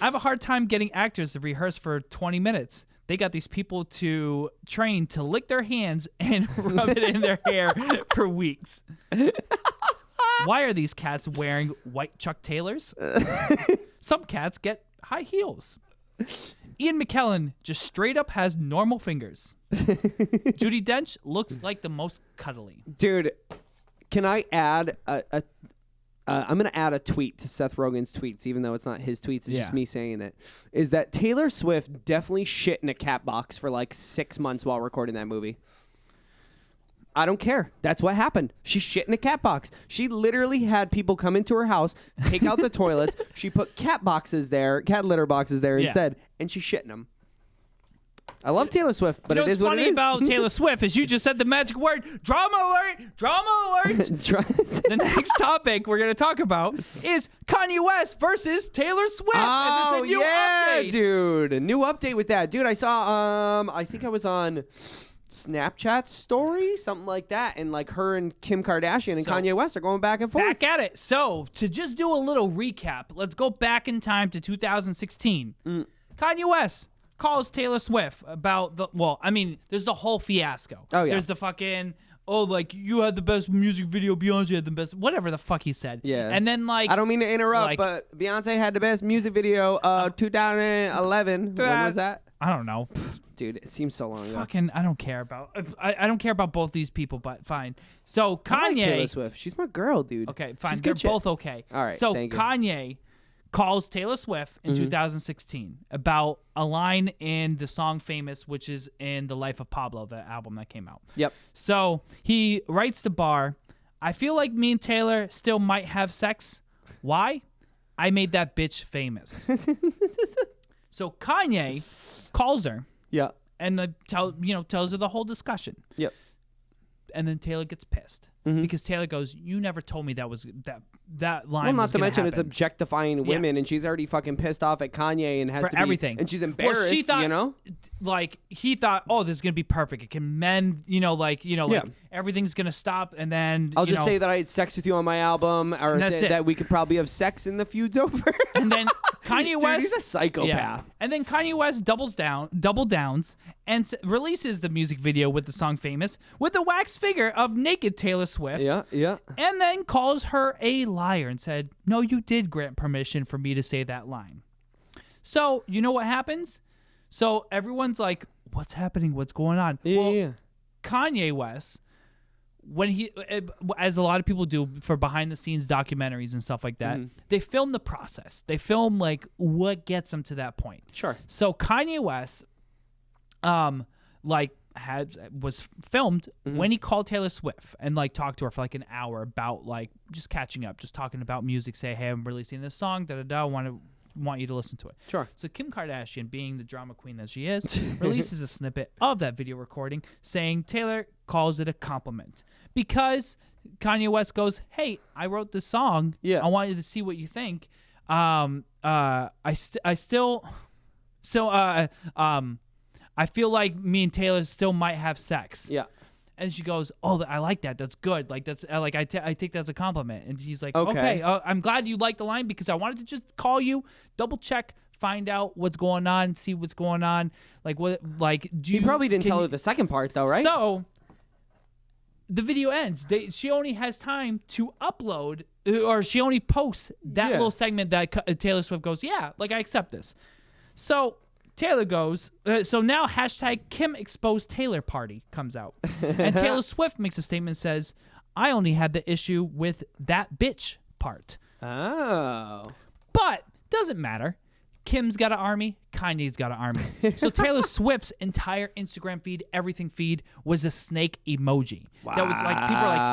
I have a hard time getting actors to rehearse for 20 minutes. They got these people to train to lick their hands and rub it in their hair for weeks. Why are these cats wearing white Chuck Taylors? Some cats get high heels. Ian McKellen just straight up has normal fingers. Judi Dench looks like the most cuddly. Dude, can I add I'm going to add a tweet to Seth Rogen's tweets, even though it's not his tweets. It's just me saying it. Is that Taylor Swift definitely shit in a cat box for like 6 months while recording that movie. I don't care. That's what happened. She shit in a cat box. She literally had people come into her house, take out the toilets. She put cat litter boxes there instead, and she shit in them. I love Taylor Swift, but it is what it is. What's funny about Taylor Swift is you just said the magic word, drama alert, drama alert. The next topic we're going to talk about is Kanye West versus Taylor Swift. Oh, and there's a new update. Dude. A new update with that. Dude, I saw, I think I was on Snapchat story, something like that, and like her and Kim Kardashian and Kanye West are going back and forth. Back at it. So, to just do a little recap, let's go back in time to 2016. Kanye West calls Taylor Swift about there's the whole fiasco. Oh, yeah. There's the fucking, you had the best music video, Beyonce had the best, whatever the fuck he said. Yeah. And then, I don't mean to interrupt, but Beyonce had the best music video 2011. When was that? I don't know. Dude, it seems so long ago. Fucking, I don't care about, I don't care about both these people, but fine. So, Kanye. I like Taylor Swift. She's my girl, dude. Okay, fine. She's They're good shit. both okay. All right, So, thank you. Kanye calls Taylor Swift in 2016 about a line in the song Famous, which is in The Life of Pablo, the album that came out. Yep. So he writes the bar, I feel like me and Taylor still might have sex. Why? I made that bitch famous. So Kanye calls her Yeah. and tells her the whole discussion. Yep. And then Taylor gets pissed because Taylor goes, "You never told me that was that line." Well, not was to gonna mention it's happen." objectifying women, and she's already fucking pissed off at Kanye and has For to be, everything, and she's embarrassed. Well, she thought, he thought, "Oh, this is gonna be perfect. It can mend, everything's gonna stop." And then I'll just say that I had sex with you on my album, or that we could probably have sex and the feud's over. And then Kanye West, he's a psychopath. Yeah. And then Kanye West double downs, and releases the music video with the song Famous with a wax figure of naked Taylor Swift. Yeah. And then calls her a liar and said, "No, you did grant permission for me to say that line." So, you know what happens? So everyone's like, what's happening? What's going on? Yeah. Kanye West, when he, as a lot of people do for behind the scenes documentaries and stuff like that, they film the process. They film like what gets them to that point. Sure. So Kanye West, was filmed when he called Taylor Swift and talked to her for an hour about just catching up, just talking about music. Say, hey, I'm releasing this song. I want you to listen to it. Sure. So Kim Kardashian, being the drama queen that she is, releases a snippet of that video recording saying Taylor calls it a compliment because Kanye West goes, "Hey, I wrote this song. Yeah. I want you to see what you think. I feel like me and Taylor still might have sex." Yeah. And she goes, "Oh, I like that. That's good. I take that as a compliment." And he's like, Okay. "Okay, I'm glad you liked the line because I wanted to just call you, double check, find out what's going on, see what's going on. He probably didn't tell her the second part though, right? So the video ends. She only has time to upload, or she only posts that little segment that Taylor Swift goes, "Yeah, I accept this." So Taylor goes, so now hashtag Kim Exposed Taylor Party comes out. And Taylor Swift makes a statement and says, "I only had the issue with that bitch part." Oh. But Doesn't matter. Kim's got an army. Kanye's got an army. So Taylor Swift's entire Instagram feed, everything feed, was a snake emoji. That was like, people are like,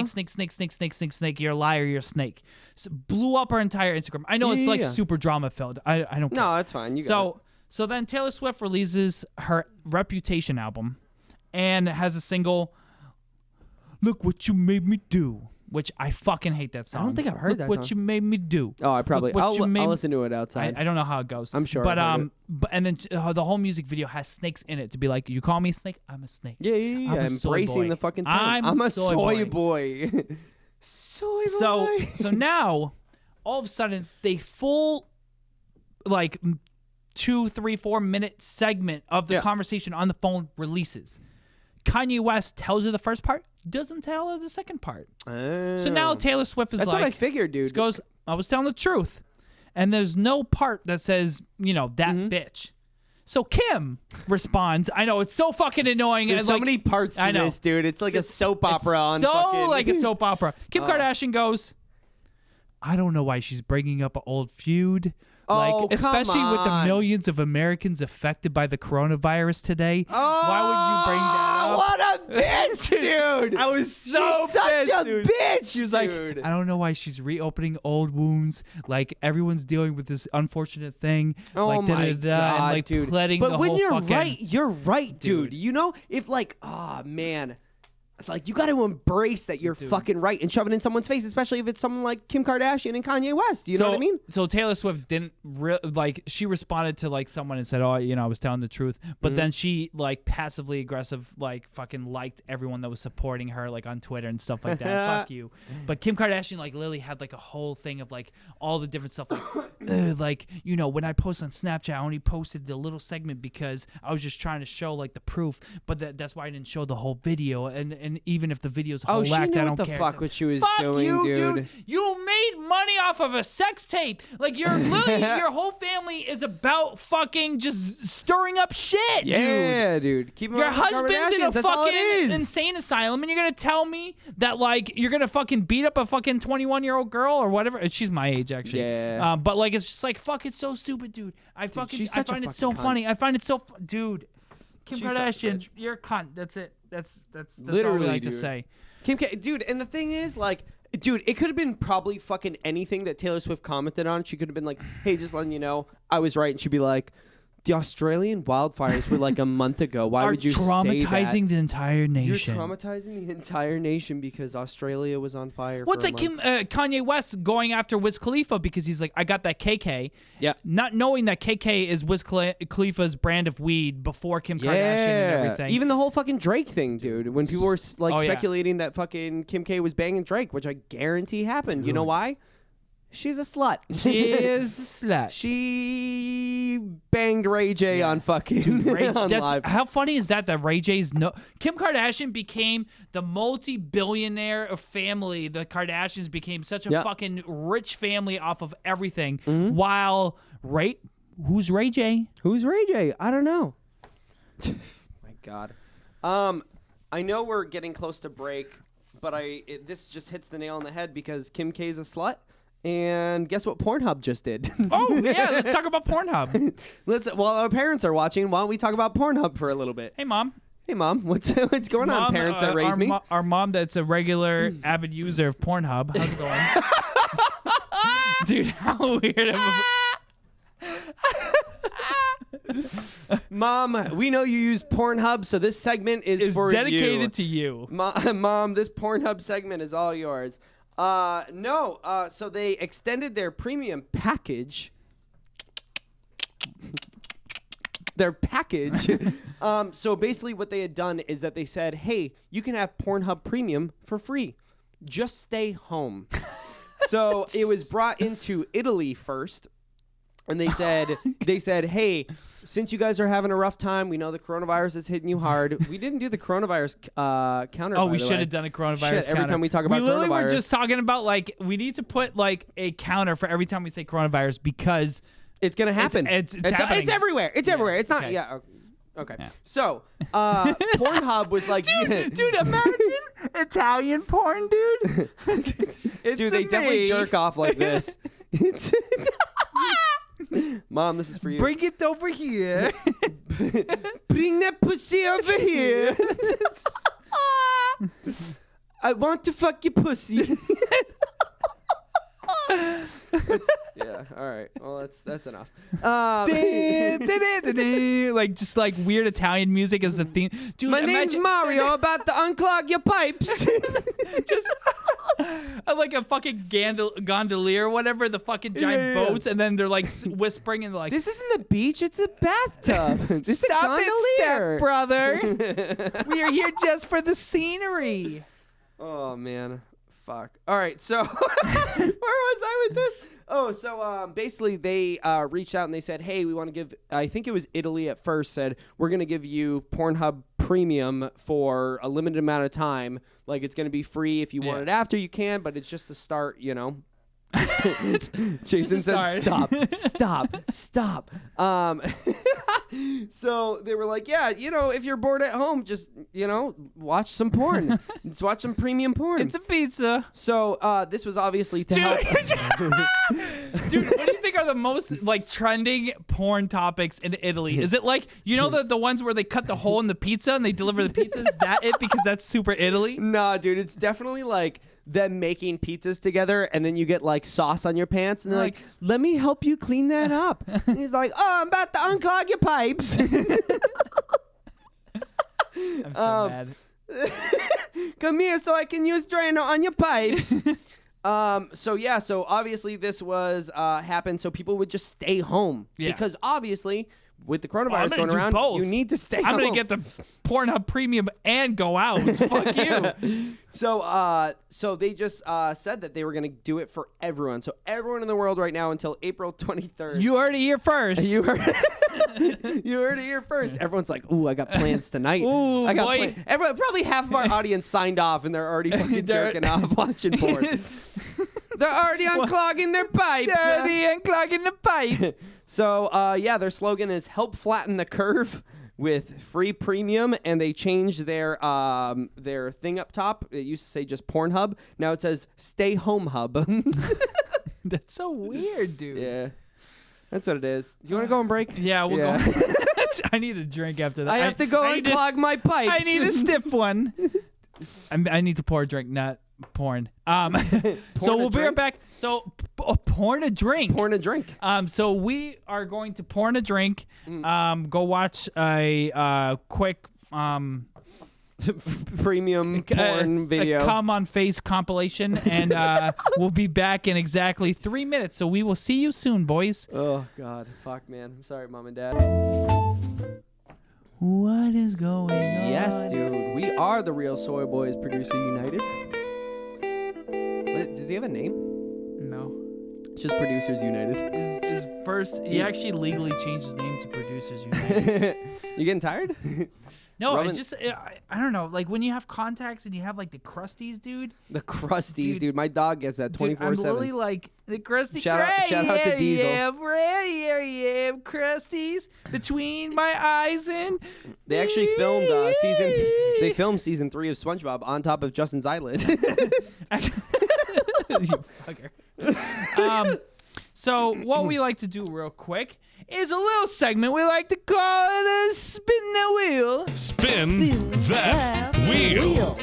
snake. You're a liar. You're a snake. So blew up her entire Instagram. I know it's like super drama filled. I don't care. No, that's fine. You got it. So then Taylor Swift releases her Reputation album and has a single, Look What You Made Me Do, which I fucking hate that song. I don't think I've heard that song. What You Made Me Do. Oh, I probably. I'll listen to it outside. I don't know how it goes. I'm sure. But and then the whole music video has snakes in it to be like, you call me a snake, I'm a snake. Yeah. Embracing the fucking thing. I'm a soy boy. Soy boy. So now, all of a sudden, they full, like, 2, 3, 4 minute segment of the conversation on the phone releases. Kanye West tells her the first part, doesn't tell her the second part. So now Taylor Swift is That's like, what I figured, dude. Goes, I was telling the truth. And there's no part that says, that bitch. So Kim responds, I know, it's so fucking annoying. There's so many parts to this, dude. It's like a soap opera on fucking... like a soap opera. Kim Kardashian goes, I don't know why she's bringing up an old feud. Like, especially with the millions of Americans affected by the coronavirus today. Why would you bring that up? What a bitch, dude! I was so She's such a bitch. She was like, I don't know why she's reopening old wounds. Like, everyone's dealing with this unfortunate thing. Oh like, my God, and like dude. pleading but the when whole you're fucking... right, you're right, dude. You know, if like, oh man. Like, you got to embrace that you're fucking right and shove it in someone's face, especially if it's someone like Kim Kardashian and Kanye West. You know what I mean? So Taylor Swift didn't she responded to like someone and said, I was telling the truth. But then she like passively aggressive, like fucking liked everyone that was supporting her like on Twitter and stuff like that. Fuck you. But Kim Kardashian like literally had like a whole thing of like all the different stuff like, when I post on Snapchat, I only posted the little segment because I was just trying to show like the proof. But that's why I didn't show the whole video. And even if the video's a whole act, I don't care. What the fuck what she was fuck doing, you, dude. You made money off of a sex tape. Like, you're literally, your whole family is about fucking just stirring up shit, dude. Yeah, dude. Keep your husband's in a fucking insane asylum, and you're gonna tell me that like you're gonna fucking beat up a fucking 21-year-old girl or whatever? She's my age, actually. Yeah. But like, it's just like, fuck, it's so stupid, dude. I find it so funny. I find it so dude. Kim Kardashian, you're a cunt. That's it. That's literally all we like to say. Dude, and the thing is, like, dude, it could have been probably fucking anything that Taylor Swift commented on. She could have been like, hey, just letting you know, I was right. And she'd be like, the Australian wildfires were like a month ago. Why would you say that? Traumatizing the entire nation. You're traumatizing the entire nation because Australia was on fire. What's like Kanye West going after Wiz Khalifa because he's like, I got that KK. Yeah. Not knowing that KK is Wiz Khalifa's brand of weed before Kim Kardashian and everything. Even the whole fucking Drake thing, dude. When people were like speculating that fucking Kim K was banging Drake, which I guarantee happened. Dude. You know why? She's a slut. She is a slut. She banged Ray J on fucking on live. How funny is that Ray J's Kim Kardashian became the multi-billionaire family. The Kardashians became such a fucking rich family off of everything. While who's Ray J? Who's Ray J? I don't know. My God. I know we're getting close to break, but this just hits the nail on the head because Kim K's a slut. And guess what Pornhub just did? Oh, yeah, let's talk about Pornhub. While our parents are watching, why don't we talk about Pornhub for a little bit? Hey, Mom. Hey, Mom. What's going on, parents that raised me? Our mom that's a regular avid user of Pornhub. How's it going? Dude, how weird Mom, we know you use Pornhub, so this segment is for dedicated to you. Mom, this Pornhub segment is all yours. So they extended their premium package. So basically what they had done is that they said, hey, you can have Pornhub Premium for free. Just stay home. So it was brought into Italy first. And they said, hey, since you guys are having a rough time, we know the coronavirus is hitting you hard. We didn't do the coronavirus counter. Oh, we should have done a coronavirus counter. Every time we talk about coronavirus. We literally were just talking about, like, we need to put, like, a counter for every time we say coronavirus because it's going to happen. It's everywhere. It's everywhere. It's not. Okay. Yeah. Okay. Yeah. So, Pornhub was like, dude, imagine Italian porn, dude. Dude, they definitely jerk off like this. Mom, this is for you. Bring it over here. Bring that pussy over here. I want to fuck your pussy. Yeah. All right. Well, that's enough. Like just like weird Italian music as the theme. Dude, My name's Mario. About to unclog your pipes. Just like a fucking gondolier or whatever, the fucking giant boats, and then they're like whispering and they're like, this isn't the beach. It's a bathtub. This "Stop is a it, gondolier. step brother. We are here just for the scenery." Oh man. Fuck. All right, so where was I with this? Oh, so basically they reached out and they said, hey, we want to give, I think it was Italy at first, said, we're going to give you Pornhub Premium for a limited amount of time. Like, it's going to be free. If you want it after, you can, but it's just to start, you know. Jason said, stop. So they were like, yeah, you know, if you're bored at home, just, you know, watch some porn. Just watch some premium porn. It's a pizza. So this was obviously to help. Dude, what do you think are the most like trending porn topics in Italy? Is it like, you know, the ones where they cut the hole in the pizza and they deliver the pizza? Is that it? Because that's super Italy? Nah, dude, it's definitely like them making pizzas together, and then you get like sauce on your pants, and they're like, let me help you clean that up. And he's like, oh, I'm about to unclog your pipes. I'm so mad. Come here so I can use Drano on your pipes. So obviously this was happened so people would just stay home. Yeah. Because obviously with the coronavirus going around, you need to stay home. I'm going to get the Pornhub Premium and go out. Fuck you. So they just said that they were going to do it for everyone. So everyone in the world right now until April 23rd. You heard it here first. You heard it here first. Everyone's like, ooh, I got plans tonight. Ooh, I got boy. Everyone, probably half of our audience signed off and they're already fucking jerking off watching porn. They're already unclogging their pipes. They're already unclogging the pipe. So, their slogan is help flatten the curve with free premium, and they changed their thing up top. It used to say just Pornhub. Now it says Stay Home Hub. That's so weird, dude. Yeah. That's what it is. Do you want to go on break? Yeah, we'll go. I need a drink after that. I have to go unclog my pipes. I need a stiff one. I need to pour a drink, not porn. So we'll be right back. So porn a drink. Porn a drink. So we are going to porn a drink. Go watch a quick premium porn video. A come on face compilation, and we'll be back in exactly 3 minutes. So we will see you soon, boys. Oh God, fuck, man. I'm sorry, Mom and Dad. What is going on? Yes, dude. We are the Real Soy Boys Producer United. Does he have a name? No. It's just Producers United. His first, he actually legally changed his name to Producers United. You getting tired? No, I don't know. Like when you have contacts and you have like the crusties, dude. The crusties, dude. My dog gets that 24/7. I'm literally like the crusty. Shout out to Diesel. Yeah, crusties between my eyes and. They actually filmed They filmed season 3 of SpongeBob on top of Justin's eyelid. You fucker. So what we like to do real quick is a little segment we like to call it a spin the wheel. Spin that wheel.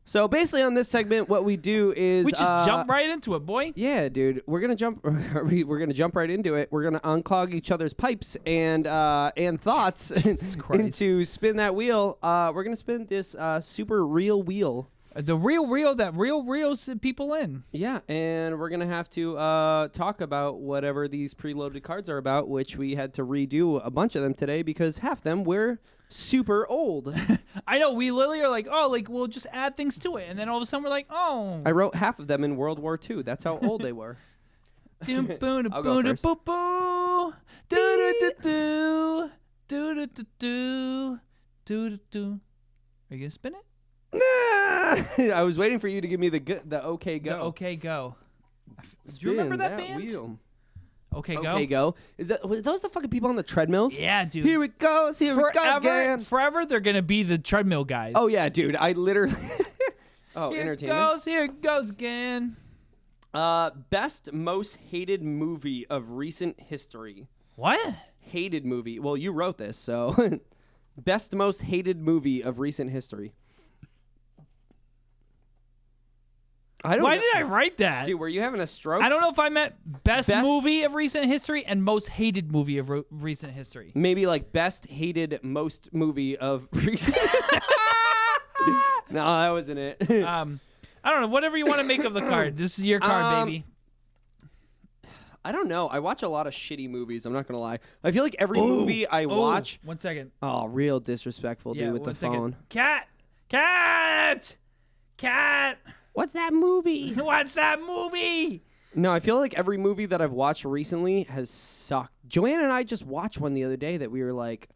So basically on this segment, what we do is We just jump right into it, boy. Yeah, dude. We're gonna jump. We're gonna jump right into it. We're gonna unclog each other's pipes and thoughts into spin that wheel. We're gonna spin this super real wheel. The real reel that reels people in. Yeah, and we're gonna have to talk about whatever these preloaded cards are about, which we had to redo a bunch of them today because half them were super old. I know, we literally are like, oh, like we'll just add things to it, and then all of a sudden we're like, oh. I wrote half of them in World War II. That's how old they were. I'll go first. Are you gonna spin it? I was waiting for you to give me the okay go. The okay go. Do you remember that band? Wheel. Okay go. Okay go. Were those the fucking people on the treadmills? Yeah, dude. Here it goes. Here it goes again. Forever, they're gonna be the treadmill guys. Oh yeah, dude. I literally. Here entertainment. Here it goes again. Best most hated movie of recent history. What? Hated movie. Well, you wrote this, so best most hated movie of recent history. Why did I write that? Dude, were you having a stroke? I don't know if I meant best movie of recent history and most hated movie of recent history. Maybe like best hated most movie of recent. No, that wasn't it. I don't know. Whatever you want to make of the card. This is your card, baby. I don't know. I watch a lot of shitty movies. I'm not gonna lie. I feel like every movie I watch. 1 second. Oh, real disrespectful, dude, with the phone. Cat. What's that movie? What's that movie? No, I feel like every movie that I've watched recently has sucked. Joanna and I just watched one the other day that we were like,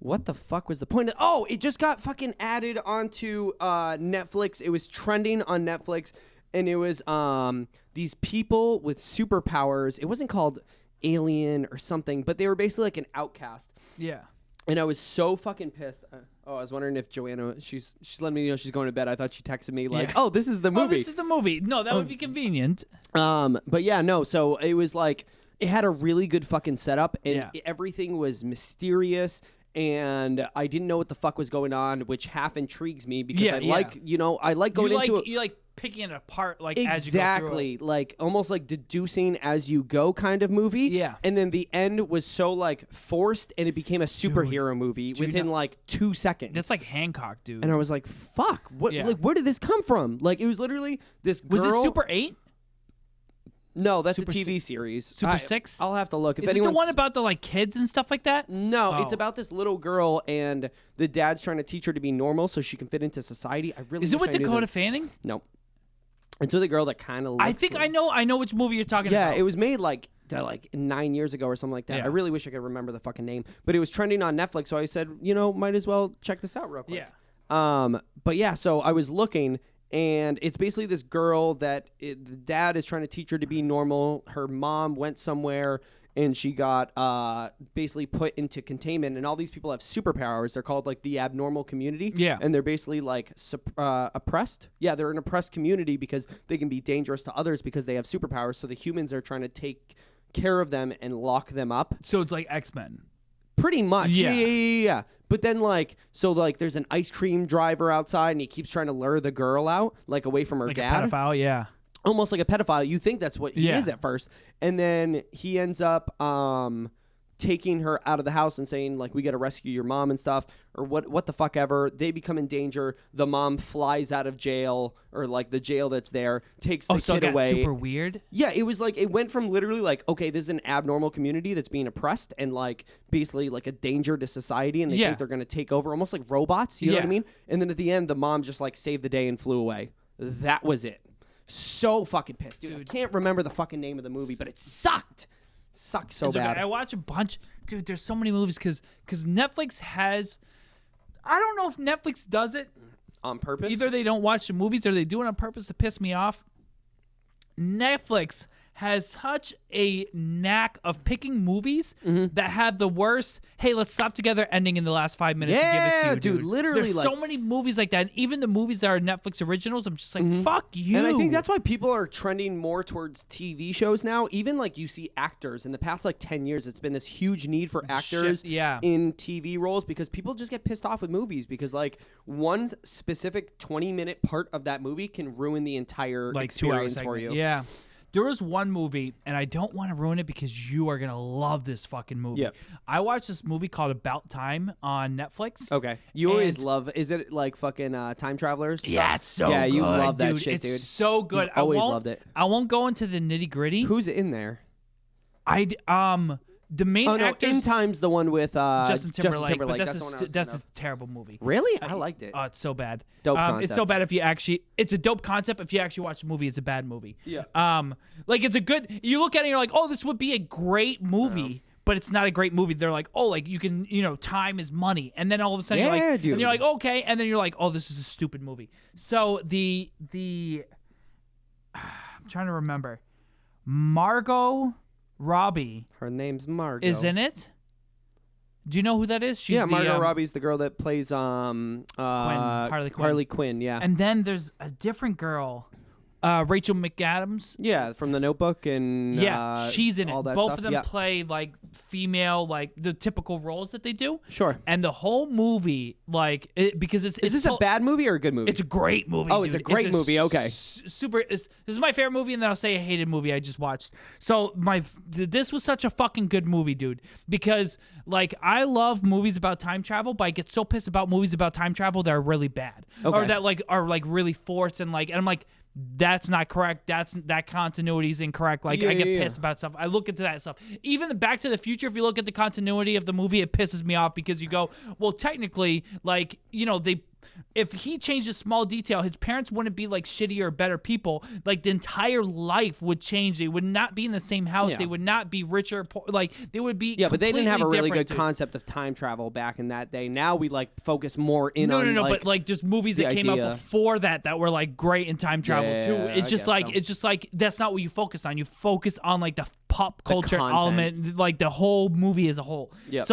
what the fuck was the point of? Oh, it just got fucking added onto Netflix. It was trending on Netflix, and it was these people with superpowers. It wasn't called Alien or something, but they were basically like an outcast. Yeah. And I was so fucking pissed. I was wondering if Joanna, she's letting me know she's going to bed. I thought she texted me like, oh, this is the movie. Oh, this is the movie. No, that would be convenient. But yeah, no. So it was like, it had a really good fucking setup, and everything was mysterious, and I didn't know what the fuck was going on, which half intrigues me because I like going into it. You like picking it apart, like as you go through exactly, like almost like deducing as you go kind of movie. Yeah. And then the end was so like forced, and it became a superhero movie within like 2 seconds. That's like Hancock, dude. And I was like, "Fuck! What? Yeah. Like, where did this come from? Like, it was literally this girl." Was it Super 8? No, that's Super a TV series. Super 6? I'll have to look. If Is it the one about the like kids and stuff like that? No, it's Oh. about this little girl, and the dad's trying to teach her to be normal so she can fit into society. I really Is it wish with I knew Dakota the- Fanning? No. It's with a girl that kind of looks I think like... I know which movie you're talking Yeah, about. it was made like 9 years ago or something like that. Yeah. I really wish I could remember the fucking name. But it was trending on Netflix, so I said, might as well check this out real quick. Yeah. But yeah, so I was looking, and it's basically this girl that the dad is trying to teach her to be normal. Her mom went somewhere, and she got basically put into containment, and all these people have superpowers. They're called like the abnormal community. Yeah. And they're basically like oppressed. Yeah, they're an oppressed community because they can be dangerous to others because they have superpowers. So the humans are trying to take care of them and lock them up. So it's like X-Men. Pretty much. Yeah. Yeah. But then there's an ice cream driver outside, and he keeps trying to lure the girl out, like away from her Like dad. a pedophile, yeah. Almost like a pedophile. You think that's what he Yeah. is at first. And then he ends up taking her out of the house and saying, like, we got to rescue your mom and stuff, or what the fuck ever. They become in danger. The mom flies out of jail, or like the jail that's there, takes the so kid it got away. super weird? Yeah, it was like, it went from literally like, okay, this is an abnormal community that's being oppressed and like basically like a danger to society, and they think they're going to take over, almost like robots, you know what I mean? And then at the end, the mom just like saved the day and flew away. That was it. So fucking pissed, dude. I can't remember the fucking name of the movie, but it sucked. Sucked so It's okay. bad. I watch a bunch. Dude, there's so many movies because Netflix has... I don't know if Netflix does it. On purpose? Either they don't watch the movies or they do it on purpose to piss me off. Netflix has such a knack of picking movies that have the worst, hey, let's stop together ending in the last 5 minutes and give it to you, dude. Literally, there's like, so many movies like that. And even the movies that are Netflix originals, I'm just like, fuck you. And I think that's why people are trending more towards TV shows now. Even like you see actors in the past like 10 years, it's been this huge need for actors in TV roles because people just get pissed off with movies because like one specific 20-minute part of that movie can ruin the entire like experience for you. Yeah. There was one movie, and I don't want to ruin it because you are going to love this fucking movie. Yep. I watched this movie called About Time on Netflix. Okay. You always love, is it like fucking Time Travelers? Yeah, it's so good. Yeah, you love that dude. shit, dude. It's so good. You've always loved it. I won't go into the nitty gritty. Who's in there? The main actors. In Time's the one with Justin Timberlake. But That's the one I was that's a thinking terrible movie. of. Really? I liked it. Oh, it's so bad. Dope It's so concept. bad if you actually. It's a dope concept. If you actually watch the movie, it's a bad movie. Yeah. Like it's a good. You look at it, and you're like, oh, this would be a great movie. But it's not a great movie. They're like, oh, like you can, time is money, and then all of a sudden you're like, dude. and you're like, okay, and then you're like, oh, this is a stupid movie. So the I'm trying to remember, Margot Robbie Her name's Margot. is in it. Do you know who that is? She's Margot Robbie's the girl that plays Harley Quinn. Harley Quinn, yeah. And then there's a different girl. Rachel McAdams. Yeah, from The Notebook and she's in it. all that Both stuff. of them Yep. play like female, like the typical roles that they do. Sure. And the whole movie, like, because it's Is this a bad movie or a good movie? It's a great movie. Oh, dude. it's a great movie. Okay. This is my favorite movie, and then I'll say a hated movie I just watched. So this was such a fucking good movie, dude. Because like I love movies about time travel, but I get so pissed about movies about time travel that are really bad, or that like are like really forced and I'm like. That's not correct. That continuity is incorrect. Like I get pissed about stuff. I look into that stuff. Even the Back to the Future, if you look at the continuity of the movie, it pisses me off because you go, well, technically, like if he changed a small detail, his parents wouldn't be like shittier or better people. Like the entire life would change. They would not be in the same house. Yeah. They would not be richer. Poor. Like they would be. Yeah, but they didn't have a really good different, concept of time travel back in that day. Now we like focus more on. No, like, but like just movies that came idea. out before that were like great in time travel too. Yeah, It's just like that's not what you focus on. You focus on like the pop culture content. element, like the whole movie as a whole. Yep.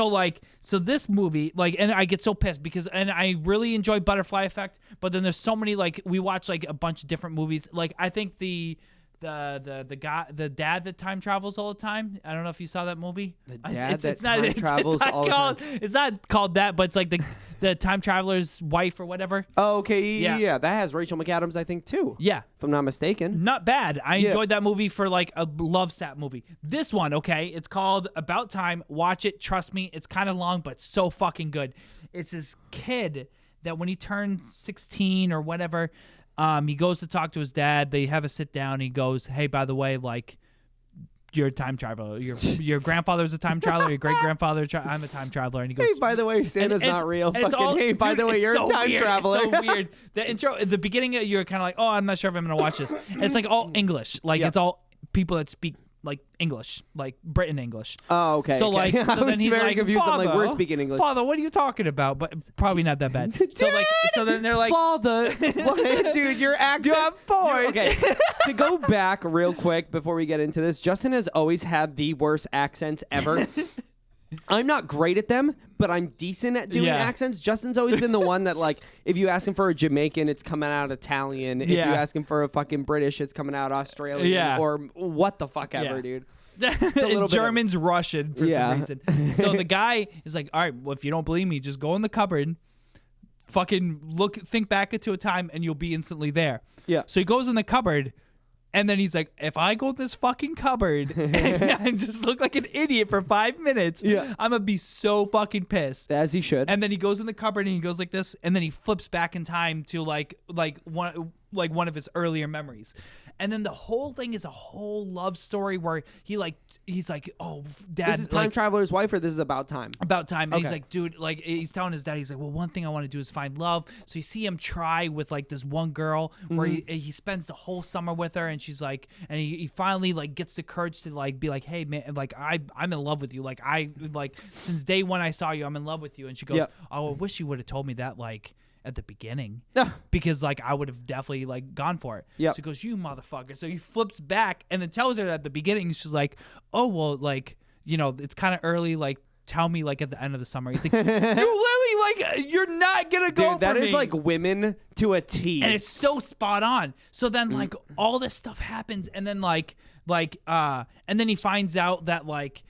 So this movie, like, and I get so pissed because, and I really enjoy Butterfly Effect, but then there's so many, like, we watch like a bunch of different movies. Like I think the dad that time travels all the time. I don't know if you saw that movie. The dad that time travels all the time. It's not called that, but it's like the time traveler's wife or whatever. Oh, okay, Yeah. yeah, that has Rachel McAdams, I think, too. Yeah. If I'm not mistaken. Not bad. I enjoyed that movie for like a love stat movie. This one, okay, it's called About Time. Watch it. Trust me, it's kind of long, but so fucking good. It's this kid that when he turns 16 or whatever, he goes to talk to his dad. They have a sit down. He goes, "Hey, by the way, like, you're a time traveler. Your grandfather's a time traveler. Your great grandfather. I'm a time traveler." And he goes, Hey, by the way, Santa's not real. Fucking, hey, by dude, the way, it's you're so a time weird. traveler. It's so weird. The intro, at the beginning, you're kind of like, "Oh, I'm not sure if I'm gonna watch this." And it's like all English. Like Yep. it's all people that speak like English, like Britain English. Oh, okay. So like, I so was then he's very like, confused. Father, I'm like, we're speaking English. Father, what are you talking about? But probably not that bad. So like, so then they're like, Father, what? Dude, your accent. You're bored. Okay, to go back real quick before we get into this, Justin has always had the worst accents ever. I'm not great at them, but I'm decent at doing accents. Justin's always been the one that, like, if you ask him for a Jamaican, it's coming out Italian. If you ask him for a fucking British, it's coming out Australian or what the fuck ever, dude. German's Russian for some reason. So the guy is like, all right, well, if you don't believe me, just go in the cupboard, fucking think back into a time, and you'll be instantly there. Yeah. So he goes in the cupboard, and then he's like, if I go in this fucking cupboard and I just look like an idiot for 5 minutes, I'm going to be so fucking pissed. As he should. And then he goes in the cupboard and he goes like this, and then he flips back in time to like one of his earlier memories. And then the whole thing is a whole love story where he's like, oh, Dad. This is Time Traveler's Wife, or this is About Time? About Time. And he's like, dude, like, he's telling his dad, he's like, well, one thing I want to do is find love. So you see him try with like this one girl where he spends the whole summer with her, and she's like, and he finally like gets the courage to like be like, hey man, like I'm in love with you. Like since day one I saw you, I'm in love with you. And she goes, oh, I wish you would have told me that like at the beginning, because like I would have definitely like gone for it. So he goes, you motherfucker. So he flips back and then tells her at the beginning, she's like, oh well, like, you know, it's kind of early, like tell me like at the end of the summer. He's like, you literally like, you're not gonna go. Dude, that for is me. like women to a T. And it's so spot on. So then like all this stuff happens, and then and then he finds out that like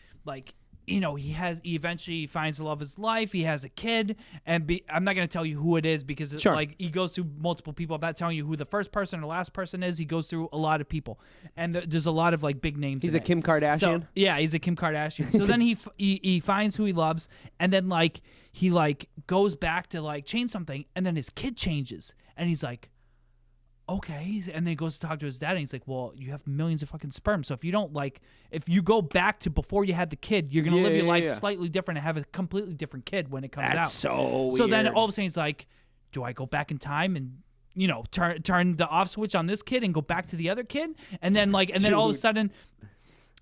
you know, he eventually finds the love of his life. He has a kid, and I'm not going to tell you who it is because it's like he goes through multiple people. I'm not telling you who the first person or last person is. He goes through a lot of people, and there's a lot of like big names. He's a Kim Kardashian. So, yeah, he's a Kim Kardashian. So then he finds who he loves, and then like he like goes back to like change something, and then his kid changes, and he's like, okay. And then he goes to talk to his dad, and he's like, well, you have millions of fucking sperm. So if you don't like, if you go back to before you had the kid, you're going to live your life slightly different and have a completely different kid when it comes out. That's so weird. So then all of a sudden he's like, do I go back in time and, you know, turn the off switch on this kid and go back to the other kid? And then like, and then all of a sudden,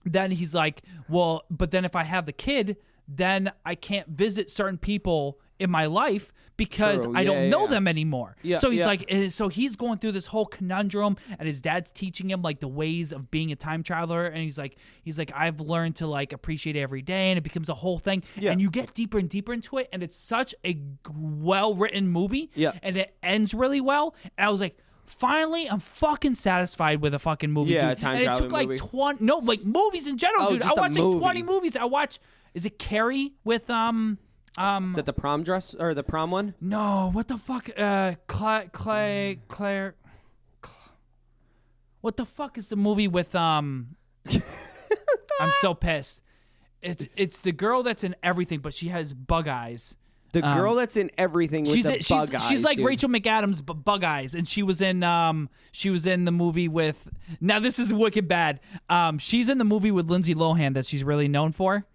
then he's like, well, but then if I have the kid, then I can't visit certain people in my life because I don't know them anymore. So he's like, so he's going through this whole conundrum, and his dad's teaching him like the ways of being a time traveler, and he's like, I've learned to like appreciate it every day, and it becomes a whole thing. And you get deeper and deeper into it, and it's such a well written movie. And it ends really well. And I was like, finally, I'm fucking satisfied with a fucking movie, Yeah, dude. time and it traveling took like movie. 20, no, like movies in general, Oh, dude. I just a watch like movie. 20 movies. I watch, is it Carrie with, Is that the prom dress or the prom one? no, what the fuck, Claire, what the fuck is the movie with, I'm so pissed. It's the girl that's in everything, but she has bug eyes. The girl that's in everything with the bug eyes. She's like dude. Rachel McAdams, but bug eyes, and she was in the movie with. Now this is wicked bad. She's in the movie with Lindsay Lohan that she's really known for.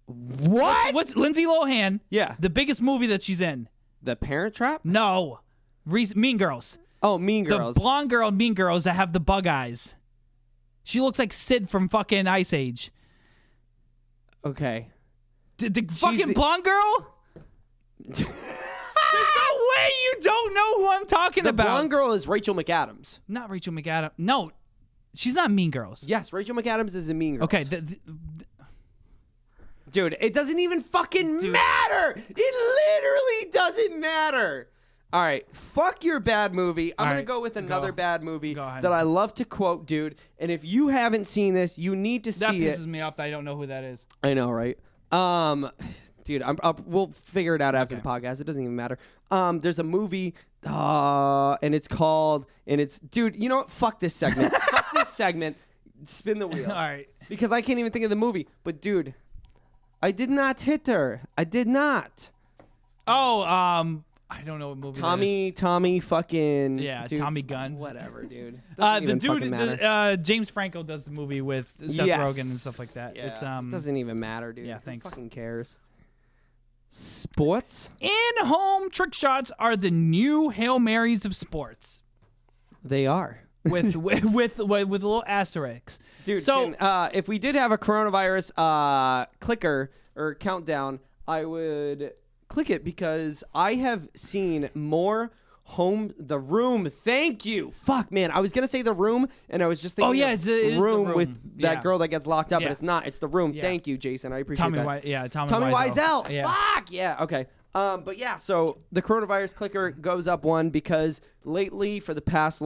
What? What's Lindsay Lohan? Yeah. The biggest movie that she's in. The Parent Trap? No, Mean Girls. Oh, Mean Girls. The blonde girl in Mean Girls that have the bug eyes. She looks like Sid from fucking Ice Age. Okay. The fucking blonde girl? There's no way you don't know who I'm talking The about. blonde girl is Rachel McAdams. Not Rachel McAdams. No, she's not Mean Girls. Yes, Rachel McAdams is in Mean Girls. Okay, dude, it doesn't even fucking matter. It literally doesn't matter. All right, fuck your bad movie. I'm going to go with another bad movie that I love to quote, dude. And if you haven't seen this, you need to that see it. pisses me off that I don't know who that is. I know, right? Dude, we'll figure it out after the podcast. It doesn't even matter. There's a movie, and it's called, dude, you know what? Fuck this segment. Fuck this segment. Spin the wheel. All right. Because I can't even think of the movie. But, dude, I did not hit her. I did not. Oh, I don't know what movie that is. Tommy fucking. Yeah, dude, Tommy Guns. Whatever, dude. The dude, James Franco does the movie with Seth Rogen and stuff like that. Yeah. It's doesn't even matter, dude. Yeah, Who thanks. fucking cares? Sports? In-home trick shots are the new Hail Marys of sports. They are. With a little asterisk. Dude, so if we did have a coronavirus clicker or countdown, I would click it because I have seen more The Room. Thank you. Fuck, man. I was going to say The Room, and I was just thinking it is The Room. with that girl that gets locked up, Yeah. but it's not. It's The Room. Yeah. Thank you, Jason. I appreciate that. Tommy Wiseau. Yeah. Fuck, yeah. Okay. But yeah, so the coronavirus clicker goes up one because lately for the past,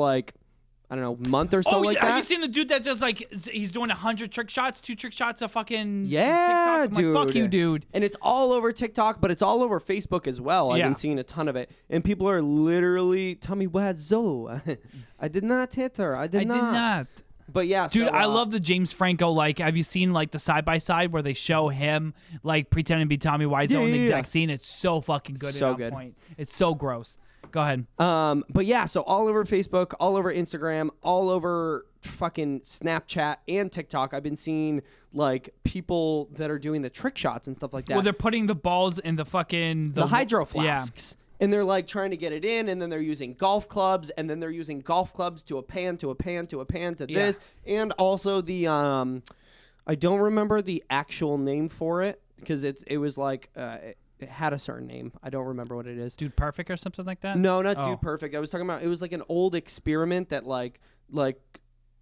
I don't know, month or so have that. you seen the dude that does he's doing 100 trick shots, 2 trick shots of fucking Yeah, TikTok? I'm dude. like, fuck you, dude. And it's all over TikTok, but it's all over Facebook as well. I've Yeah. been seeing a ton of it. And people are literally, Tommy Wiseau. I did not hit her. I did not. But yeah, Dude, so, I love the James Franco, have you seen, the side-by-side where they show him, pretending to be Tommy Wiseau in the exact scene? It's so fucking good So at that good. point. It's so gross. Go ahead. But yeah, so all over Facebook, all over Instagram, all over fucking Snapchat and TikTok, I've been seeing people that are doing the trick shots and stuff like that. Well, they're putting the balls in the fucking... The hydro Yeah. flasks. And they're trying to get it in, and then they're using golf clubs, and then they're using golf clubs to a pan, to a pan, to a pan, to this. And also the, I don't remember the actual name for it, because it was it had a certain name. I don't remember what it is. Dude Perfect or something like that? No, not Oh. Dude Perfect. I was talking about, it was an old experiment that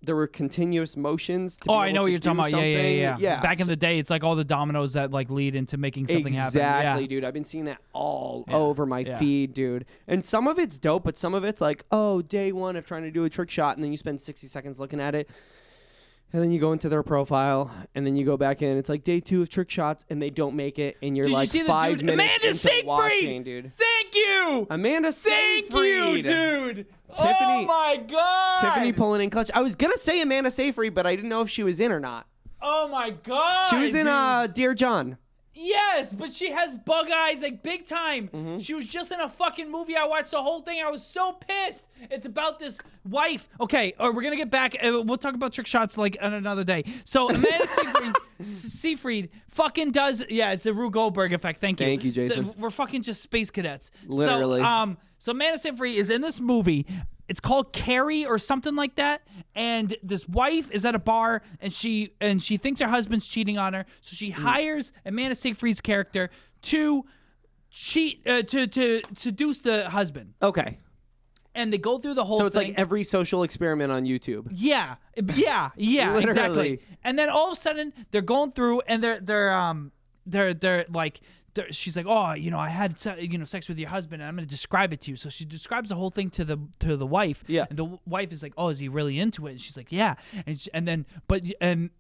there were continuous motions to be I able know what to you're talking do about. Yeah. something. Back in the day, it's all the dominoes that lead into making something happen. Exactly, Yeah. dude. I've been seeing that all over my Yeah. feed, dude. And some of it's dope, but some of it's day one of trying to do a trick shot, and then you spend 60 seconds looking at it. And then you go into their profile, and then you go back in. It's day 2 of trick shots, and they don't make it, and you're Did you see the 5 dude? minutes Amanda into watching, Seyfried! dude. Thank you! Amanda Thank Seyfried! you, dude! Oh Tiffany- my god! Tiffany pulling in clutch. I was gonna say Amanda Seyfried, but I didn't know if she was in or not. Oh my god! She was in dude. Dear John. Yes, but she has bug eyes big time. Mm-hmm. She was just in a fucking movie. I watched the whole thing. I was so pissed. It's about this wife. Okay, we're going to get back. We'll talk about trick shots on another day. So Amanda Seyfried fucking does, it's the Rube Goldberg effect. Thank you. Thank you, Jason. So we're fucking just space cadets. Literally. So Amanda Seyfried is in this movie. It's called Carrie or something like that. And this wife is at a bar, and she thinks her husband's cheating on her. So she hires Amanda Seyfried's character to cheat, to seduce the husband. Okay. And they go through the whole So it's thing. every social experiment on YouTube. Yeah, Literally. exactly. And then all of a sudden they're going through, and they're she's like, oh, I had sex with your husband, and I'm gonna describe it to you. So she describes the whole thing to the wife. Yeah. And the wife is like, oh, is he really into it? And she's like, yeah. And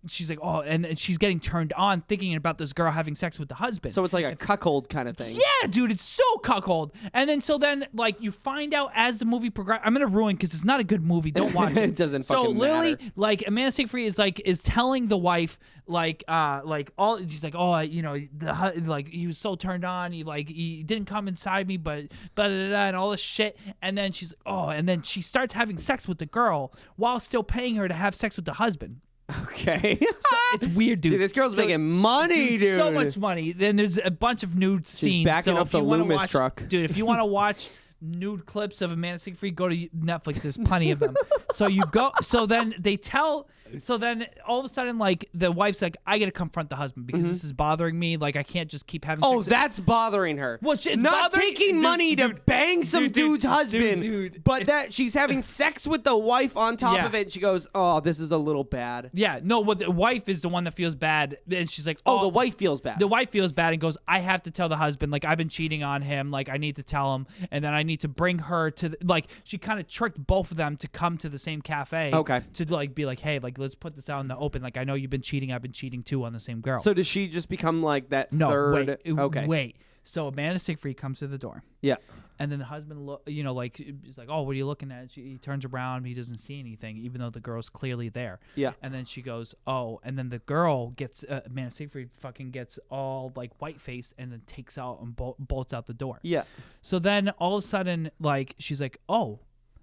she's like, oh, and she's getting turned on thinking about this girl having sex with the husband. So it's like a cuckold kind of thing. Yeah, dude, it's so cuckold. And then like you find out as the movie progresses. I'm gonna ruin because it's not a good movie. Don't watch it. It doesn't so fucking literally, matter. like Amanda Seyfried is telling the wife like all she's like, oh, like he was so turned on, he didn't come inside me, but and all this shit. And then she's like, oh, and then she starts having sex with the girl while still paying her to have sex with the husband. Okay. So it's weird, dude. Dude, this girl's making money, dude. So much money. Then there's a bunch of nude scenes. backing so up if the you wanna Loomis watch, truck. dude. If you want to watch nude clips of Amanda Seyfried, go to Netflix. There's plenty of them. So you go. So then they tell. So then all of a sudden, like the wife's like, I gotta confront the husband because this is bothering me. Like I can't just keep having. Oh, sex. that's bothering her. Well, it's not bothering- taking dude, money to dude, bang some dude's husband, dude. but that she's having sex with the wife on top Yeah. of it. And she goes, "Oh, this is a little bad." Yeah. No. Well, the wife is the one that feels bad, and she's like, Oh, the wife feels bad. The wife feels bad and goes, I have to tell the husband, like, I've been cheating on him. Like, I need to tell him. And then I need to bring her to, she kind of tricked both of them to come to the same cafe. Okay. To, like, be like, hey, like, let's put this out in the open. Like, I know you've been cheating. I've been cheating, too, on the same girl. So does she just become like that no, third? wait, wait. So Amanda Seyfried comes to the door. Yeah. And then the husband, he's like, oh, what are you looking at? He turns around. He doesn't see anything, even though the girl's clearly there. Yeah. And then she goes, oh. And then the girl gets, Amanda Seyfried fucking gets all, like, white-faced and then takes out and bolts out the door. Yeah. So then all of a sudden, like, she's like, oh,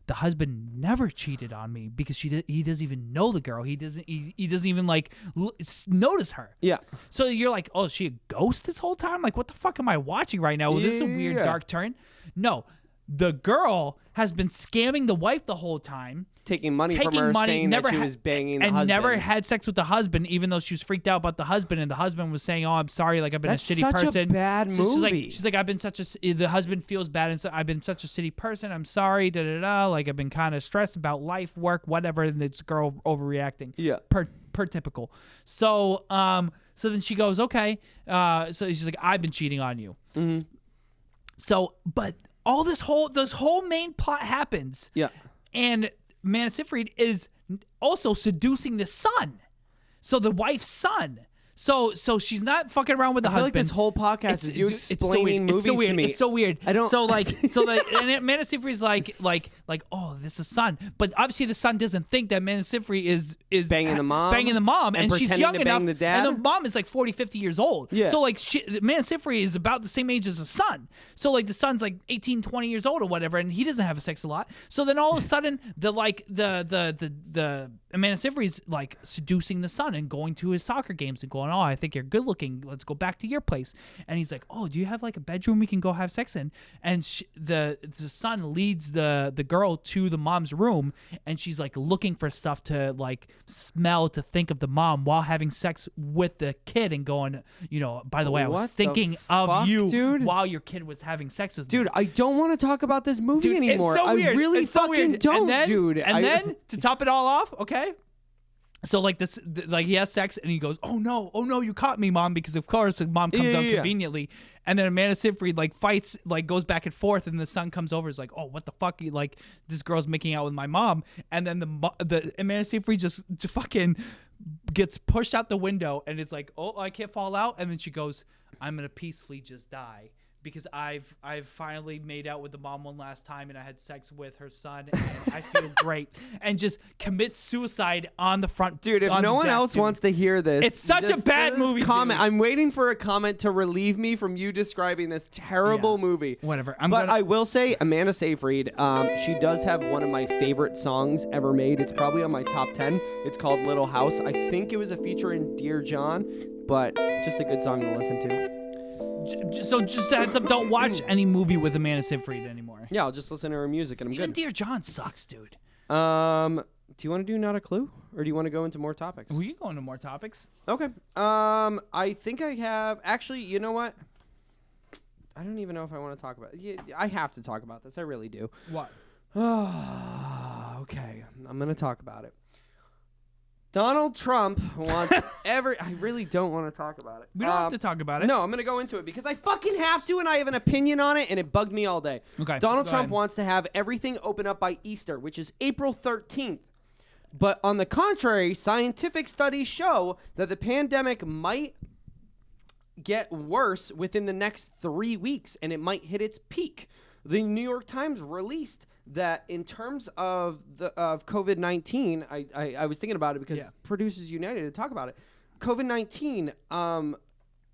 the husband never cheated on me because he doesn't even know the girl. He doesn't even, like, notice her. Yeah. So you're like, oh, is she a ghost this whole time? Like, what the fuck am I watching right now? This is a weird Yeah. dark turn. No, the girl has been scamming the wife the whole time. Taking money from her, saying that she was banging the and husband. never had sex with the husband, even though she was freaked out about the husband. And the husband was saying, "Oh, I'm sorry, like I've been That's a shitty such a person." bad So movie. She's like, I've been such a. The husband feels bad, and so I've been such a shitty person. I'm sorry, da da da. Like I've been kind of stressed about life, work, whatever. And this girl overreacting. Yeah. Per typical. So so then she goes, okay. So she's like, I've been cheating on you. Mm-hmm. So, but all this whole main plot happens. Yeah. And Amanda Seyfried is also seducing the son. So the wife's son. So she's not fucking around with the I feel husband. like this whole podcast is you explaining movies it's so weird. to me. It's so weird. I don't. So and Amanda Seyfried's like, oh, this is a son. But obviously the son doesn't think that Amanda Seyfried is Banging the mom? and she's pretending young to enough. bang the dad? And the mom is like 40, 50 years old. Yeah. So like Amanda Seyfried is about the same age as the son. So like the son's like 18, 20 years old or whatever, and he doesn't have sex a lot. So then all of a sudden the Amanda Seyfried's like seducing the son and going to his soccer games and going, oh, I think you're good looking. Let's go back to your place. And he's like, oh, do you have like a bedroom we can go have sex in? And the son leads the girl to the mom's room, and she's like looking for stuff to like smell to think of the mom while having sex with the kid and going, by the way, I was What the thinking of fuck, you dude? while your kid was having sex with me. Dude, I don't want to talk about this movie Dude, anymore. It's so weird. I really It's so fucking weird. don't, and then, dude. And then to top it all off, okay. So like this, like he has sex and he goes, oh no, you caught me, mom, because of course the mom comes out conveniently, and then Amanda Seyfried like fights, like goes back and forth, and the son comes over, is like, oh, what the fuck, like this girl's making out with my mom, and then the Amanda Seyfried just fucking gets pushed out the window, and it's like, oh, I can't fall out, and then she goes, I'm gonna peacefully just die. Because I've finally made out with the mom one last time, and I had sex with her son, and I feel great, and just commit suicide on the front. Dude, if no one else wants to hear this, it's such a bad movie. Comment. Dude. I'm waiting for a comment to relieve me from you describing this terrible movie. Whatever. I will say, Amanda Seyfried, she does have one of my favorite songs ever made. It's probably on my top 10. It's called Little House. I think it was a feature in Dear John, but just a good song to listen to. So just a heads up, don't watch any movie with Amanda Seyfried anymore. Yeah, I'll just listen to her music and I'm Even good. Dear John sucks, dude. Do you want to do Not a Clue, or do you want to go into more topics? We can go into more topics. Okay. I think I have. Actually, you know what? I don't even know if I want to talk about it. Yeah, I have to talk about this. I really do. What? Okay. I'm going to talk about it. Donald Trump wants I really don't want to talk about it. We don't have to talk about it. No, I'm going to go into it because I fucking have to, and I have an opinion on it, and it bugged me all day. Okay, Donald go Trump ahead. wants to have everything open up by Easter, which is April 13th. But on the contrary, scientific studies show that the pandemic might get worse within the next 3 weeks, and it might hit its peak. The New York Times released that in terms of COVID-19, I was thinking about it because Producers United to talk about it. COVID-19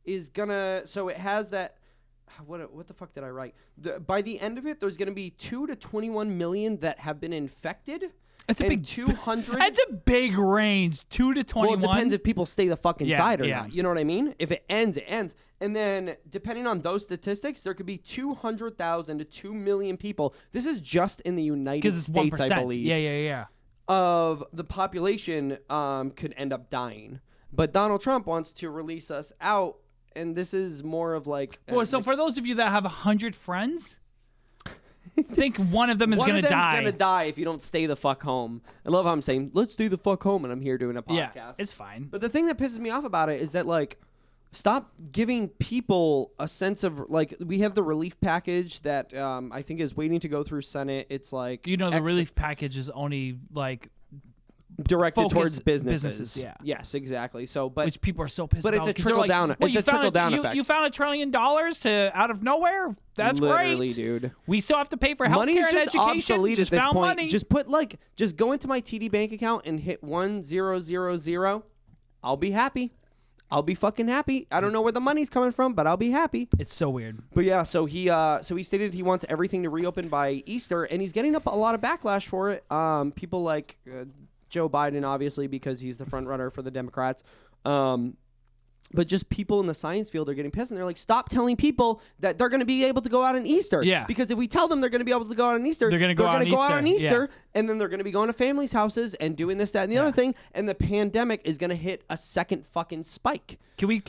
is gonna, so it has that. What the fuck did I write? By the end of it, there's gonna be 2 to 21 million that have been infected. That's a big 200. That's a big range. 2 to 21. Well, it depends if people stay the fuck inside or yeah. not. You know what I mean? If it ends, it ends. And then, depending on those statistics, there could be 200,000 to 2 million people. This is just in the United Because it's States, 1%. I believe. Yeah. Of the population could end up dying. But Donald Trump wants to release us out, and this is more of like... Well, so for those of you that have 100 friends, think one of them is going to die. One of them's going to die if you don't stay the fuck home. I love how I'm saying, let's stay the fuck home, and I'm here doing a podcast. Yeah, it's fine. But the thing that pisses me off about it is that, like, stop giving people a sense of, like, we have the relief package that I think is waiting to go through Senate. It's like... You know, the relief package is only, like... directed focus towards businesses. Yeah. Yes, exactly. So, but which people are so pissed but about. it's a 'cause they're trickle down. Like, It's a trickle down effect. You found $1 trillion to out of nowhere. That's literally, great, dude. We still have to pay for healthcare Money's and just education. obsolete Just at this found point. money. Just go into my TD bank account and hit 1000. I'll be happy. I'll be fucking happy. I don't know where the money's coming from, but I'll be happy. It's so weird. But yeah, so he stated he wants everything to reopen by Easter, and he's getting up a lot of backlash for it. People like Joe Biden, obviously, because he's the front runner for the Democrats. But just people in the science field are getting pissed, and they're like, stop telling people that they're going to be able to go out on Easter. Yeah. Because if we tell them they're going to be able to go out on Easter, They're gonna go out on Easter, Easter, and then they're going to be going to families' houses and doing this, that, and the other thing, and the pandemic is going to hit a second fucking spike. Can we?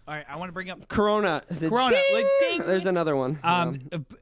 All right, I want to bring up Corona. Corona. Ding! Like, ding. There's another one.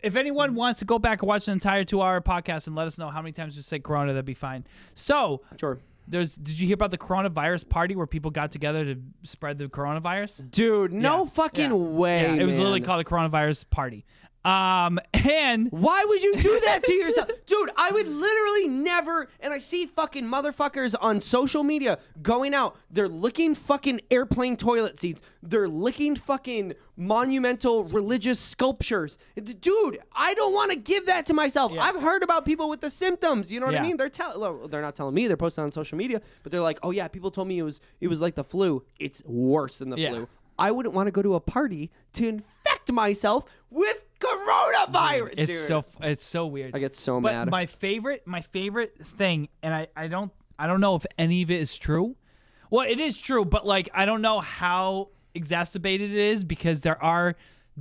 If anyone wants to go back and watch an entire 2-hour podcast and let us know how many times we say Corona, that'd be fine. So, Sure. did you hear about the coronavirus party where people got together to spread the coronavirus? Dude, no fucking way. Yeah, it was literally man. called a coronavirus party. And why would you do that to yourself? Dude, I would literally never, and I see fucking motherfuckers on social media going out. They're licking fucking airplane toilet seats. They're licking fucking monumental religious sculptures. Dude, I don't want to give that to myself. Yeah. I've heard about people with the symptoms. You know what I Yeah. mean? They're not telling me. They're posting on social media, but they're like, oh yeah, people told me it was like the flu. It's worse than the flu. I wouldn't want to go to a party to infect myself with coronavirus. It's so weird. I get so but mad. my favorite thing, and I don't know if any of it is true. Well, it is true, but like I don't know how exacerbated it is because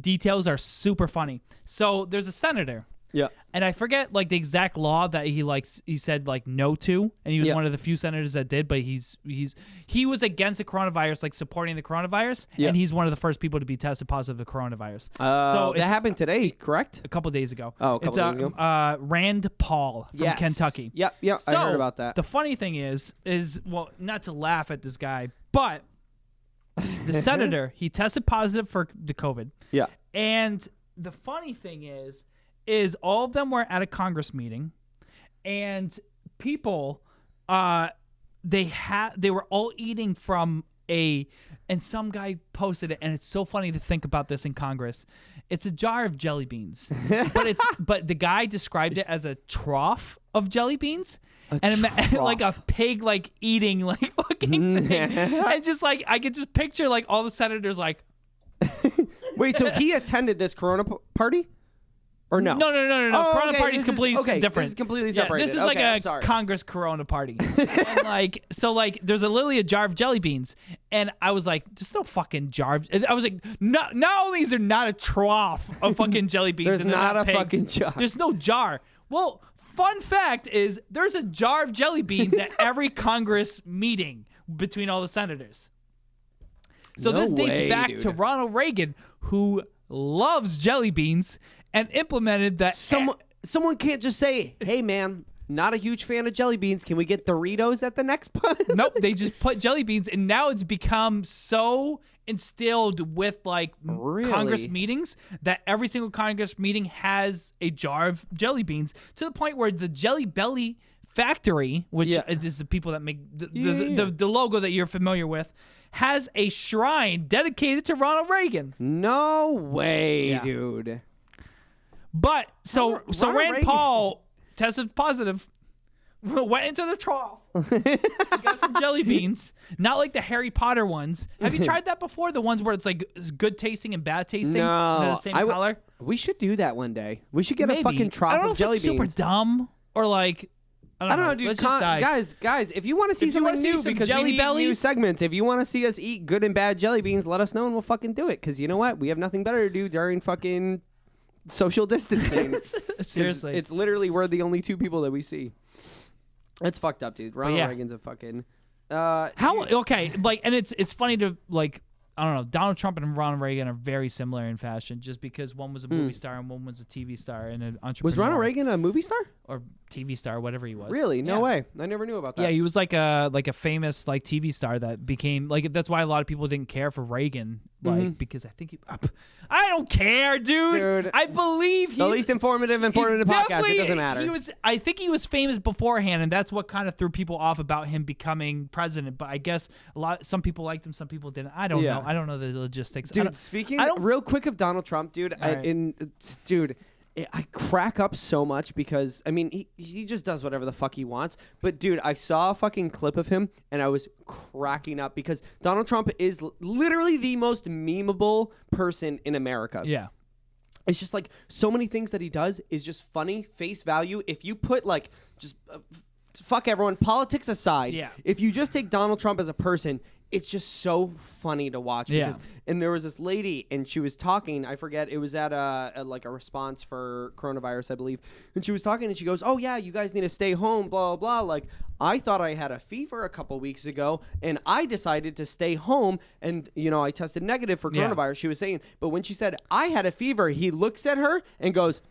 details are super funny. So there's a senator. Yeah. And I forget like the exact law that he said like no to, and he was one of the few senators that did, but he was against the coronavirus, like supporting the coronavirus, and he's one of the first people to be tested positive for coronavirus. So that happened today, correct? A couple days ago. Oh, a couple days ago. Rand Paul from Kentucky. Yep, So, I heard about that. The funny thing is well, not to laugh at this guy, but the senator, he tested positive for the COVID. Yeah. And the funny thing is all of them were at a Congress meeting, and people, they were all eating from and some guy posted it, and it's so funny to think about this in Congress. It's a jar of jelly beans, but the guy described it as a trough of jelly beans. Like a pig, like eating, like fucking pig. And just like I could just picture like all the senators like. Wait, so he attended this Corona party? Or no? No. Oh, Corona okay, party is completely different. This is completely separated. This is like a Congress Corona party. And like, so like, there's literally a jar of jelly beans. And I was like, there's no fucking jar. I was like, not only is there not a trough of fucking jelly beans. There's not a fucking jar. There's no jar. Well, fun fact is there's a jar of jelly beans at every Congress meeting between all the senators. So No this dates way, back dude. to Ronald Reagan, who loves jelly beans and implemented that. Someone can't just say, "Hey, man, Not a huge fan of jelly beans. Can we get Doritos at the next one? Nope, they just put jelly beans, and now it's become so instilled with like Congress meetings that every single Congress meeting has a jar of jelly beans, to the point where the Jelly Belly factory, which is the people that make the logo that you're familiar with, has a shrine dedicated to Ronald Reagan. No way, dude. But so Ronald Rand Reagan. Paul tested positive, went into the trough, got some jelly beans, not like the Harry Potter ones. Have you tried that before? The ones where it's like good tasting and bad tasting, No, and they're the same color. We should do that one day. We should get a fucking I trough don't know of if jelly it's beans. super dumb or like I don't know, dude. Let's just die. Guys, if you want to see If you wanna something see new, some because Jelly we need new Bellies- segments. If you want to see us eat good and bad jelly beans, let us know and we'll fucking do it. Because you know what? We have nothing better to do during fucking social distancing. Seriously, It's literally we're the only two people that we see. It's fucked up, dude. Ronald yeah. Reagan's a fucking. how okay, like, and it's funny to like. I don't know. Donald Trump and Ronald Reagan are very similar in fashion, just because one was a movie star and one was a TV star and an entrepreneur. Was Ronald Reagan a movie star? or TV star, whatever he was? Really? No Yeah. way. I never knew about that. Yeah, he was like a famous like TV star that became like, that's why a lot of people didn't care for Reagan, like because I think I don't care, dude. I believe he's the least informative podcast. It doesn't matter. I think he was famous beforehand, and that's what kind of threw people off about him becoming president. But I guess some people liked him, some people didn't. I don't know. I don't know the logistics. Dude, speaking real quick of Donald Trump, dude, I crack up so much because, I mean, he just does whatever the fuck he wants. But, dude, I saw a fucking clip of him, and I was cracking up because Donald Trump is literally the most memeable person in America. Yeah. It's just like so many things that he does is just funny, face value. If you put like just fuck everyone, politics aside, if you just take Donald Trump as a person, it's just so funny to watch. Because, and there was this lady, and she was talking. I forget. It was at a response for coronavirus, I believe. And she was talking, and she goes, "Oh yeah, you guys need to stay home." Blah blah blah. Like, I thought I had a fever a couple weeks ago, and I decided to stay home. And I tested negative for coronavirus. She was saying, but when she said I had a fever, he looks at her and goes,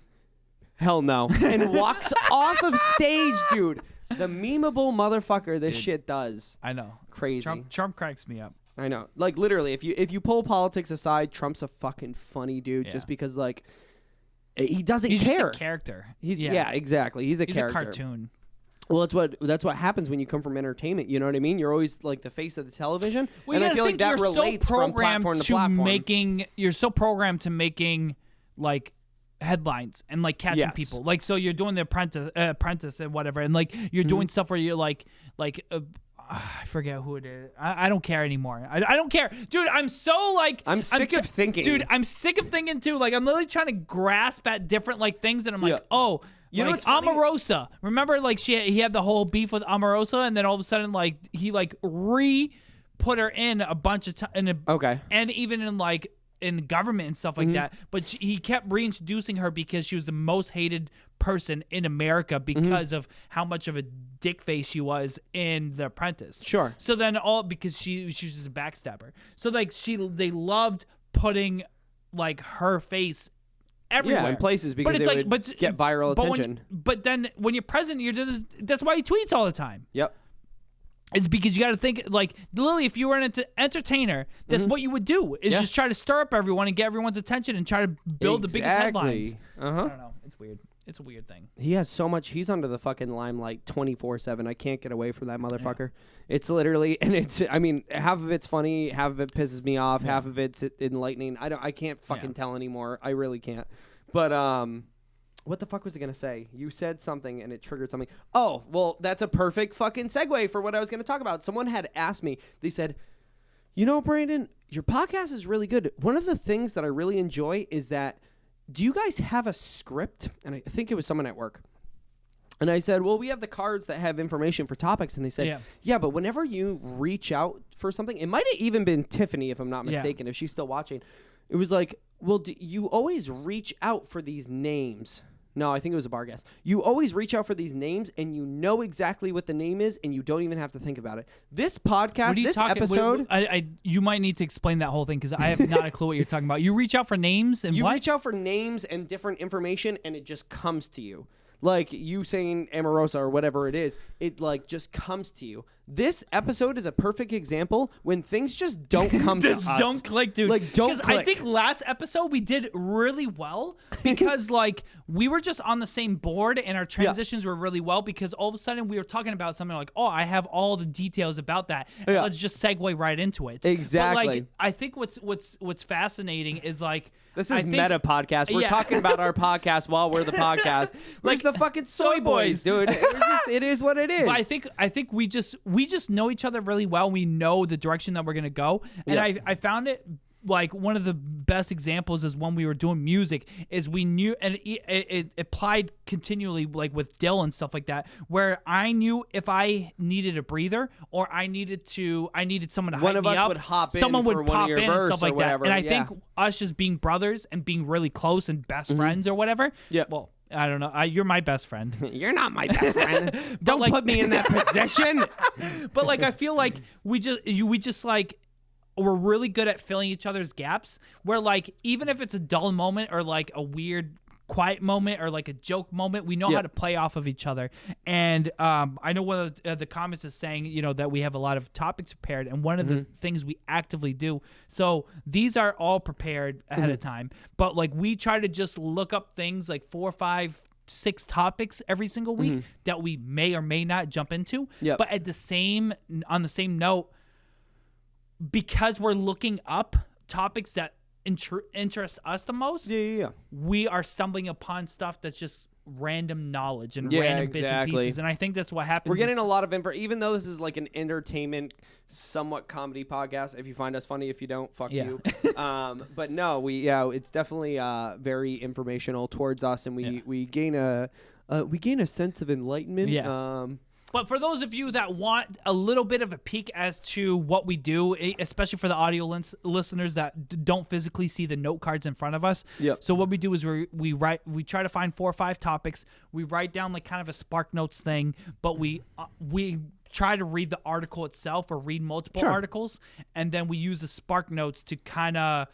"Hell no," and walks off of stage, dude. The memeable motherfucker this shit does. I know. Crazy. Trump cracks me up. I know. Like, literally, if you pull politics aside, Trump's a fucking funny dude just because, like, he doesn't care. He's just a character. Exactly. He's a character. A cartoon. Well, that's what happens when you come from entertainment. You know what I mean? You're always like the face of the television, and I feel like that relates from platform to platform. You're so programmed to making like headlines and like catching people. Like, so you're doing the apprentice and whatever, and like you're doing stuff where you're like I forget who it is. I don't care anymore. I don't care, dude. I'm so like I'm sick of thinking, dude. I'm sick of thinking too. Like, I'm literally trying to grasp at different like things, and I'm like, oh. You know like what's funny? Omarosa. Remember, like he had the whole beef with Omarosa, and then all of a sudden, like he like put her in a bunch of time. Okay. And even in like in government and stuff like that, but he kept reintroducing her because she was the most hated person in America because of how much of a dick face she was in The Apprentice. Sure. So then because she was just a backstabber. So like they loved putting like her face everywhere. Yeah, in places because it would get viral attention. But then when you're president, that's why he tweets all the time. Yep. It's because you got to think, like, Lily, if you were an entertainer, that's what you would do, is just try to stir up everyone and get everyone's attention and try to build the biggest headlines. I don't know. It's weird. It's a weird thing. He has so much. He's under the fucking limelight 24/7. I can't get away from that motherfucker. Yeah. It's literally, and I mean, half of it's funny, half of it pisses me off, half of it's enlightening. I can't fucking tell anymore. I really can't. But what the fuck was I gonna say? You said something and it triggered something. Oh, well, that's a perfect fucking segue for what I was gonna talk about. Someone had asked me. They said, Brandon, your podcast is really good. One of the things that I really enjoy is that, do you guys have a script? And I think it was someone at work. And I said, well, we have the cards that have information for topics. And they said, yeah, but whenever you reach out for something, it might have even been Tiffany, if I'm not mistaken, if she's still watching. It was like, well, do you always reach out for these names? No, I think it was a bar guest. You always reach out for these names, and you know exactly what the name is, and you don't even have to think about it. This podcast, episode... you might need to explain that whole thing, because I have not a clue what you're talking about. You reach out for names and You reach out for names and different information, and it just comes to you. like you saying Amorosa or whatever it is, it like just comes to you. This episode is a perfect example when things just don't come to us. Don't click, dude. Like, don't click. I think last episode we did really well because like we were just on the same board and our transitions were really well because all of a sudden we were talking about something like, oh, I have all the details about that. And let's just segue right into it. Exactly. But like I think what's fascinating is like this is meta podcast. We're talking about our podcast while we're the podcast. Like the fucking soy boys, dude. It is what it is. But I think we just know each other really well. We know the direction that we're gonna go, and I found it like one of the best examples is when we were doing music is we knew, and it applied continually like with Dill and stuff like that, where I knew if I needed a breather or I needed someone to hype me up, one of us would hop in, someone would for pop one of your in and verse stuff or like whatever. that. And I think us just being brothers and being really close and best friends or whatever. Yeah. Well, I don't know. You're my best friend. You're not my best friend. Don't like, put me in that position. But like, I feel like we just like we're really good at filling each other's gaps. Where like even if it's a dull moment or like a weird quiet moment or like a joke moment, we know how to play off of each other. And I know one of the comments is saying, you know, that we have a lot of topics prepared, and one of the things we actively do. So these are all prepared ahead of time, but like we try to just look up things like 4, 5, 6 topics every single week that we may or may not jump into. But on the same note, because we're looking up topics that interest us the most, we are stumbling upon stuff that's just random knowledge and random bits and pieces, and I think that's what happens. We're getting a lot of info, even though this is like an entertainment, somewhat comedy podcast. If you find us funny, if you don't, fuck you. But no, it's definitely very informational towards us, and we gain a sense of enlightenment. But for those of you that want a little bit of a peek as to what we do, especially for the audio listeners that don't physically see the note cards in front of us. So what we do is we try to find 4 or 5 topics. We write down like kind of a Spark Notes thing, but we try to read the article itself or read multiple articles, and then we use the Spark Notes to kind of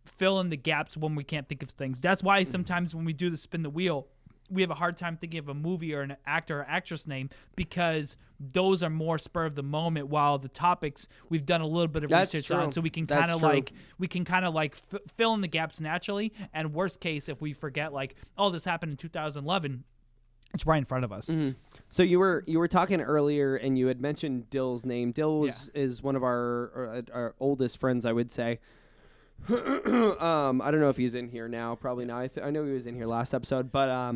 fill in the gaps when we can't think of things. That's why sometimes when we do the spin the wheel, we have a hard time thinking of a movie or an actor or actress name because those are more spur of the moment, while the topics we've done a little bit of research on, so we can kind of like fill in the gaps naturally. And worst case, if we forget like, oh, this happened in 2011, it's right in front of us. So you were talking earlier, and you had mentioned Dill's name. Dill is one of our oldest friends, I would say. I don't know if he's in here now. Probably not. I know he was in here last episode, but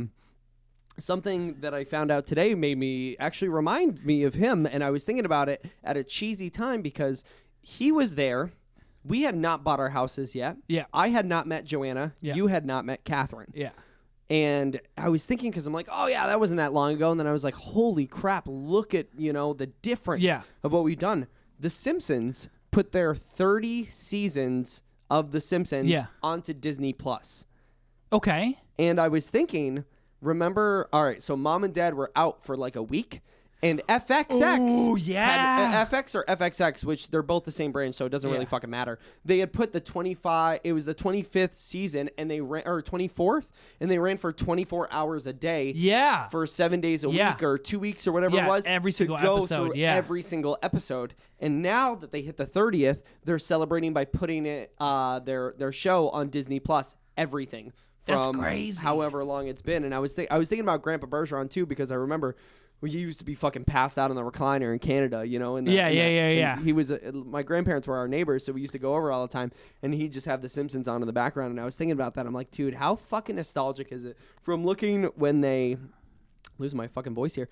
something that I found out today made me actually remind me of him, and I was thinking about it at a cheesy time because he was there. We had not bought our houses yet. I had not met Joanna. You had not met Catherine. And I was thinking, because I'm like, oh yeah, that wasn't that long ago, and then I was like, holy crap, look at the difference of what we've done. The Simpsons put their 30 seasons of The Simpsons onto Disney Plus. Okay. And I was thinking, remember, all right, so Mom and Dad were out for like a week, and FXX had FX or FXX, which they're both the same brand, so it doesn't really fucking matter. They had put the 25th season, and they ran, or 24th, and they ran for 24 hours a day. For 7 days a week or 2 weeks or whatever it was. Every single episode. Every single episode. And now that they hit the 30th, they're celebrating by putting it their show on Disney Plus. Everything. That's crazy. However long it's been. And I was thinking about Grandpa Bergeron too, because I remember he used to be fucking passed out on the recliner in Canada, And he was my grandparents were our neighbors, so we used to go over all the time, and he'd just have The Simpsons on in the background. And I was thinking about that. I'm like, dude, how fucking nostalgic is it from looking when they losing my fucking voice here.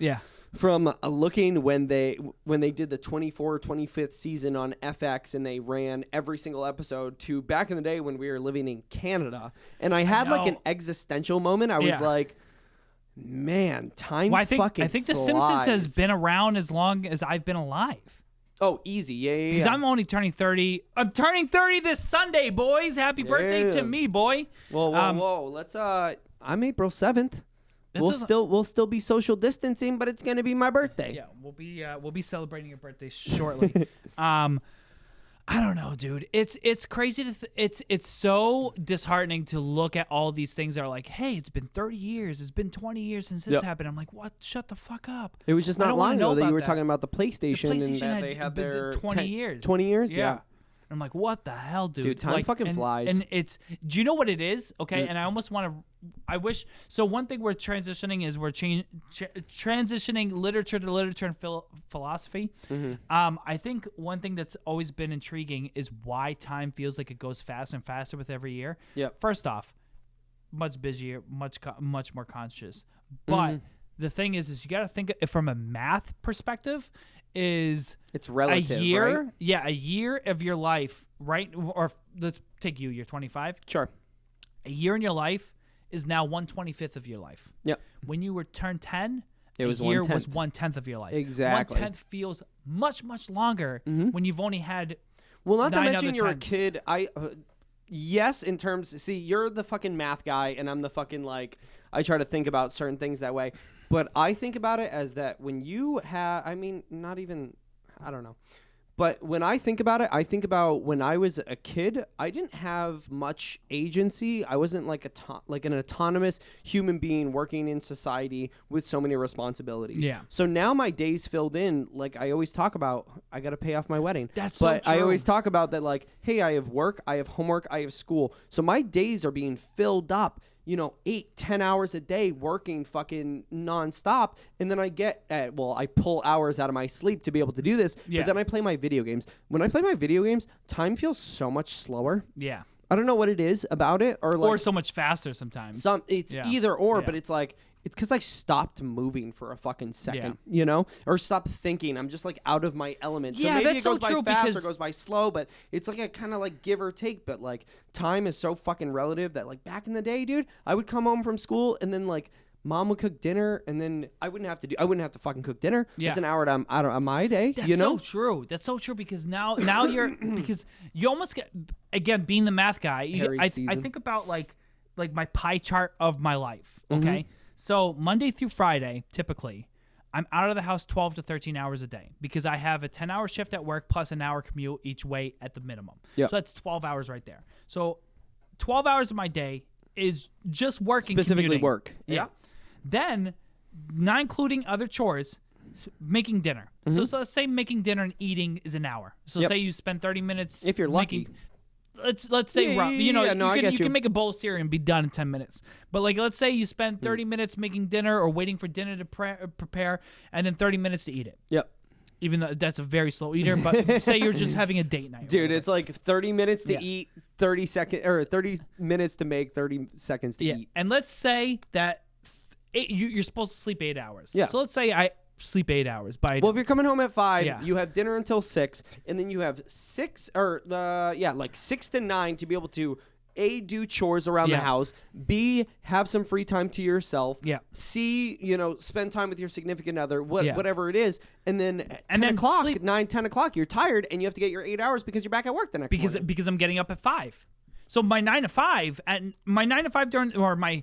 From looking when they did the 25th season on FX, and they ran every single episode, to back in the day when we were living in Canada. And I had like an existential moment. I was like, man, time fucking I think The flies. Simpsons has been around as long as I've been alive. Oh, easy. Yeah. Because I'm only turning 30. I'm turning 30 this Sunday, boys. Happy birthday to me, boy. Whoa. Let's I'm April 7th. We'll still be social distancing, but it's gonna be my birthday. Yeah, we'll be celebrating your birthday shortly. I don't know, dude. It's crazy to it's so disheartening to look at all these things that are like, hey, it's been 30 years, it's been 20 years since this happened. I'm like, what? Shut the fuck up. It was just I not don't wanna long know ago that you about were that. talking about the PlayStation, and PlayStation that they had their 20 years. 20 years, yeah. I'm like, what the hell, dude? Dude, time like, fucking and, flies. And it's, do you know what it is? Okay, and I almost want to, I wish, so one thing we're transitioning is we're transitioning literature to literature and philosophy. I think one thing that's always been intriguing is why time feels like it goes faster and faster with every year. Yep. First off, much busier, much more conscious. But the thing is you got to think from a math perspective. It's relative, a year, right? Yeah, a year of your life, right? Or let's take you're 25. Sure. A year in your life is now 1/25 of your life. Yep. When you were turned 10, It was a year 1/10. was 1/10 of your life. Exactly. 1/10 feels much longer when you've only had. Well, not to 9 mention other you're times. a kid. Yes, in terms. See, you're the fucking math guy, and I'm the fucking like. I try to think about certain things that way, but I think about it as that when you have. I mean, not even. I don't know. But when I think about it, I think about when I was a kid, I didn't have much agency. I wasn't like an autonomous human being working in society with so many responsibilities. Yeah. So now my days filled in, like I always talk about, I got to pay off my wedding. That's but so I true. always talk about that, like, hey, I have work, I have homework, I have school. So my days are being filled up. 8-10 hours a day working fucking nonstop. And then I I pull hours out of my sleep to be able to do this. Yeah. But then I play my video games. When I play my video games, time feels so much slower. Yeah. I don't know what it is about it. Or so much faster sometimes. it's Yeah. either or, Yeah. but it's like, it's because I stopped moving for a fucking second, or stopped thinking. I'm just like out of my element. Yeah, so maybe that's it goes so by true fast or because- goes by slow, but it's like a kind of like give or take. But like time is so fucking relative that like back in the day, dude, I would come home from school and then like mom would cook dinner and then I wouldn't have to fucking cook dinner. Yeah. It's an hour out of my day. That's so true. That's so true because now you're because you almost get, again, being the math guy. Harry I season. think about like my pie chart of my life. Okay, so Monday through Friday, typically, I'm out of the house 12 to 13 hours a day because I have a 10-hour shift at work plus an hour commute each way at the minimum. Yep. So that's 12 hours right there. So 12 hours of my day is just working. Specifically commuting. work. Yeah. Then, not including other chores, making dinner. So let's say making dinner and eating is an hour. So Yep. say you spend 30 minutes. If you're lucky. making- Let's say Yeah, rough. I get You you. can make a bowl of cereal and be done in 10 minutes. But like let's say you spend 30 minutes making dinner or waiting for dinner to prepare and then 30 minutes to eat it. Yep. Even though that's a very slow eater, but say you're just having a date night. or Dude, whatever. it's like 30 minutes to Yeah. eat, 30 seconds or 30 minutes to make, 30 seconds to eat. And let's say that you're supposed to sleep 8 hours. Yeah. So let's say I sleep 8 hours. But I Well, if you're coming home at 5, Yeah. you have dinner until 6, and then you have 6 to 9 to be able to A, do chores around the Yeah. house, B, have some free time to yourself, Yeah. C, spend time with your significant other, Yeah. whatever it is, and then at 10 then o'clock, sleep. 10 o'clock, you're tired, and you have to get your 8 hours because you're back at work the next morning. because I'm getting up at 5. So my 9 to 5 during or my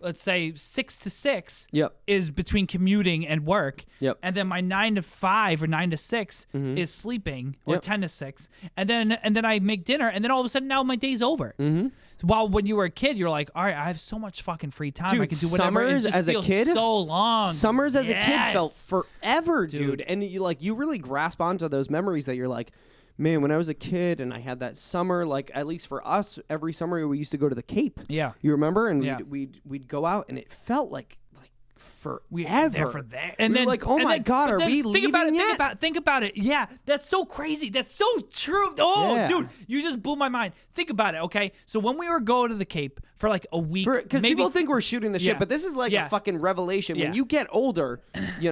let's say 6 to 6 Yep. is between commuting and work. Yep. And then my 9 to 5 or 9 to 6 is sleeping or Yep. 10 to 6. And then I make dinner and then all of a sudden now my day's over. Mm-hmm. While when you were a kid, you're like, all right, I have so much fucking free time. Dude, I can do whatever. summers it just as a feels kid- so long. Summers as a kid Yes. felt forever, dude. Dude. And you really grasp onto those memories that you're like, man, when I was a kid and I had that summer, like at least for us, every summer we used to go to the Cape. Yeah. You remember? And Yeah. we'd go out and it felt like forever. We were there for that. And We were then like, oh and my then- God, but are then we think about it, leaving yet? Think about it. Yeah, that's so crazy. That's so true. Oh, Yeah. dude, you just blew my mind. Think about it, okay? So when we were going to the Cape for like a week, Because maybe people think we're shooting the shit, Yeah. but this is like Yeah. a fucking revelation. Yeah. When you get older,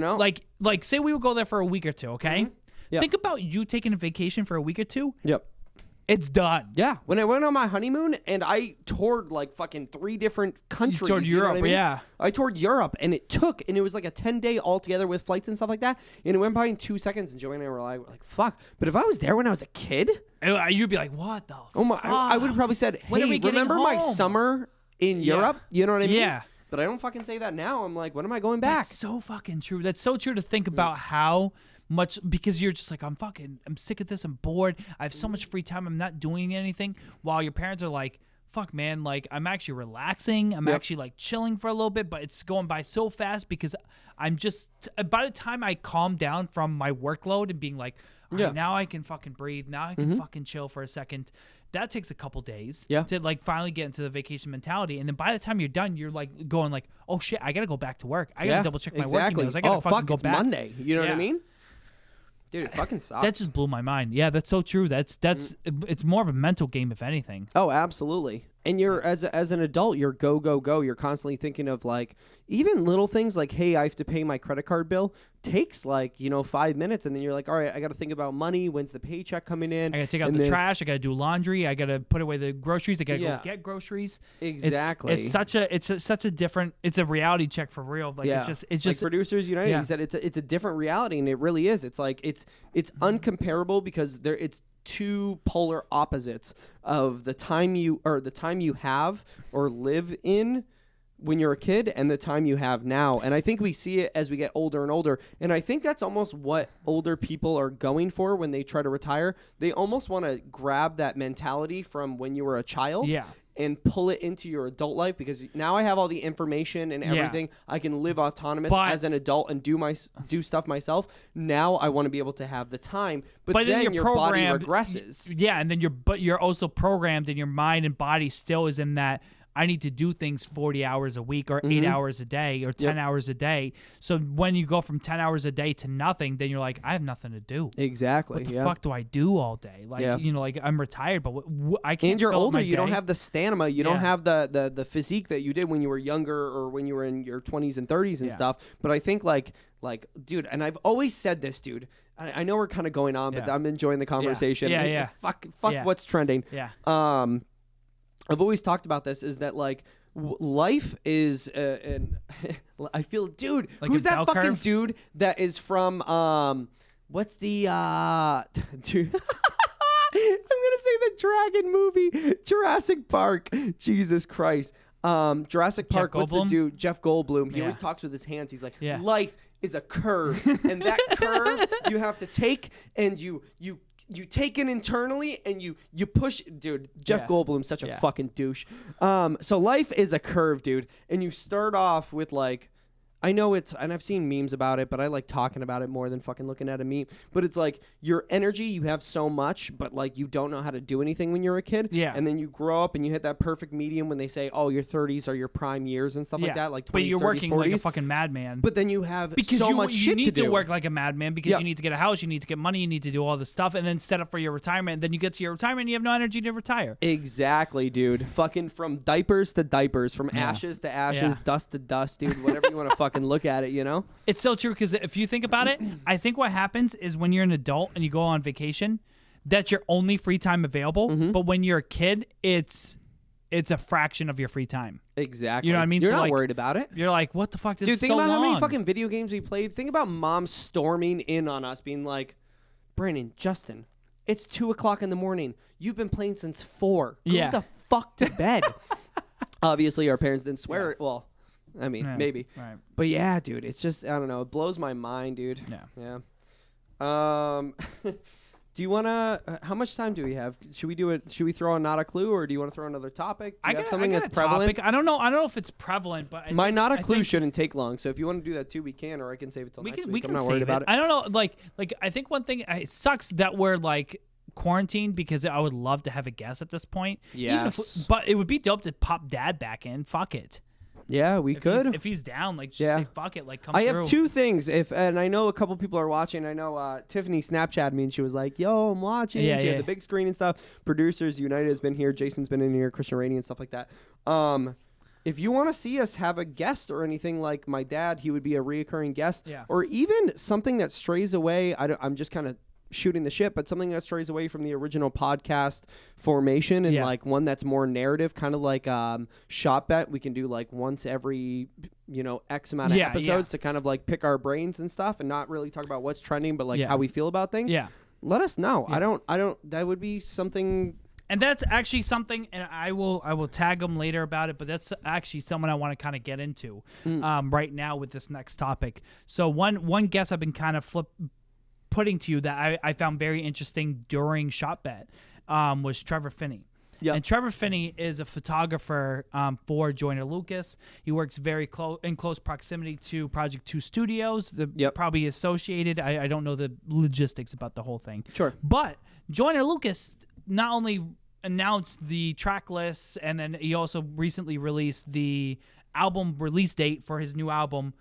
like say we would go there for a week or two, okay? Yeah. Think about you taking a vacation for a week or two. Yep. It's done. Yeah, when I went on my honeymoon and I toured like fucking 3 different countries. toured you know what Europe, I mean? yeah. I toured Europe and it was like a 10-day altogether with flights and stuff like that. And it went by in 2 seconds and Joey and I were like, fuck. But if I was there when I was a kid, You'd be like, what the oh my, I would fuck? have probably said, When are we hey, getting remember my home? summer in Yeah. Europe? You know what I mean? Yeah. But I don't fucking say that now. I'm like, when am I going back? That's so fucking true. That's so true to think about how much because you're just like, I'm sick of this. I'm bored. I have so much free time. I'm not doing anything. While your parents are like, fuck, man, like I'm actually relaxing. I'm actually like chilling for a little bit, but it's going by so fast because I'm just, by the time I calm down from my workload and being like, all right, now I can fucking breathe. Now I can fucking chill for a second. That takes a couple days to like finally get into the vacation mentality. And then by the time you're done, you're like going like, oh shit, I got to go back to work. I got to double check my work emails. I got to fucking go it's back. Monday. You know what I mean? Dude, it fucking sucks. That just blew my mind. Yeah, that's so true. It's more of a mental game, if anything. Oh, absolutely. And you're as an adult, you're go, go, go. You're constantly thinking of like even little things like, hey, I have to pay my credit card bill. Takes like 5 minutes, and then you're like, all right, I got to think about money. When's the paycheck coming in? I got to take out the trash. I got to do laundry. I got to put away the groceries. I got to go get groceries. Exactly. It's such a different. It's a reality check for real. Like it's just like Producers United. He said it's a different reality, and it really is. It's like it's uncomparable because it's two polar opposites of the time you have or live in when you're a kid and the time you have now. And I think we see it as we get older and older. And I think that's almost what older people are going for when they try to retire. They almost want to grab that mentality from when you were a child and pull it into your adult life, because now I have all the information and everything. I can live autonomous as an adult and do stuff myself. Now I want to be able to have the time, but then your body regresses. Yeah, and then you're also programmed, and your mind and body still is in that I need to do things 40 hours a week or 8 hours a day or 10 hours a day. So when you go from 10 hours a day to nothing, then you're like, I have nothing to do. Exactly. What the fuck do I do all day? Like, like I'm retired, but I can't. And you're fill older. my You don't day. have the stamina. You don't have the physique that you did when you were younger or when you were in your 20s and 30s and stuff. But I think like, dude, and I've always said this, dude. I know we're kind of going on, but I'm enjoying the conversation. Yeah. Fuck what's trending. Yeah. I've always talked about this, is that like life is and I feel, dude, like who's that fucking curve? dude that is from what's the dude I'm gonna say the dragon movie, Jurassic Park. Jesus Christ. Jurassic Park, what's the dude? Jeff Goldblum. He always talks with his hands. He's like, life is a curve. And that curve you have to take, and you take it internally and you push. Dude, Jeff Goldblum's such a fucking douche. So life is a curve, dude. And you start off with like, I know it's, and I've seen memes about it, but I like talking about it more than fucking looking at a meme. But it's like your energy, you have so much, but like you don't know how to do anything when you're a kid. Yeah. And then you grow up and you hit that perfect medium when they say, oh, your 30s are your prime years and stuff like that. Like 20s, but you're 30s, working 40s. like a fucking madman. But then you have because so much shit to do. You need to work like a madman because you need to get a house, you need to get money, you need to do all this stuff, and then set up for your retirement. And then you get to your retirement and you have no energy to retire. Exactly, dude. Fucking from diapers to diapers, from ashes to ashes, dust to dust, dude. Whatever you want to fucking look at it, you know? It's so true, because if you think about it, I think what happens is when you're an adult and you go on vacation, that's your only free time available. But when you're a kid, it's a fraction of your free time. Exactly. You know what I mean? You're so not like, worried about it. You're like, what the fuck? This dude, is think so about long. how many fucking video games we played. Think about mom storming in on us, being like, Brandon, Justin, it's 2:00 in the morning. You've been playing since 4. Go the fuck to bed. Obviously, our parents didn't swear it. Well, I mean, maybe. Right. But yeah, dude, it's just, I don't know. It blows my mind, dude. Yeah. Do you want to, how much time do we have? Should we throw a not a clue, or do you want to throw another topic? Do you have something that's prevalent? Topic. I don't know if it's prevalent, but my not a clue shouldn't take long. So if you want to do that too, we can, or I can save it till next week. I'm not worried about it. I don't know. Like I think one thing, it sucks that we're like quarantined, because I would love to have a guest at this point. Yeah. But it would be dope to pop Dad back in. Fuck it. Yeah, we could. If he's down, like, just say fuck it, like, come I through. have 2 things. And I know a couple people are watching. I know Tiffany Snapchatted me and she was like, "Yo, I'm watching." She had the big screen and stuff. Producers United has been here. Jason's been in here. Christian Rainey and stuff like that. If you want to see us have a guest or anything, like my dad, he would be a reoccurring guest. Yeah. Or even something that strays away. I'm just kind of shooting the shit, but something that strays away from the original podcast formation, and like one that's more narrative, kind of like Shot Bet. We can do like once every X amount of episodes to kind of like pick our brains and stuff, and not really talk about what's trending, but like how we feel about things. Let us know. I don't that would be something. And that's actually something, and I will tag them later about it, but that's actually someone I want to kind of get into right now with this next topic. So one guess I've been kind of putting to you that I found very interesting during Shot Bet was Trevor Finney. Yep. And Trevor Finney is a photographer for Joyner Lucas. He works very in close proximity to Project 2 Studios. Probably associated. I don't know the logistics about the whole thing. Sure. But Joyner Lucas not only announced the track lists, and then he also recently released the album release date for his new album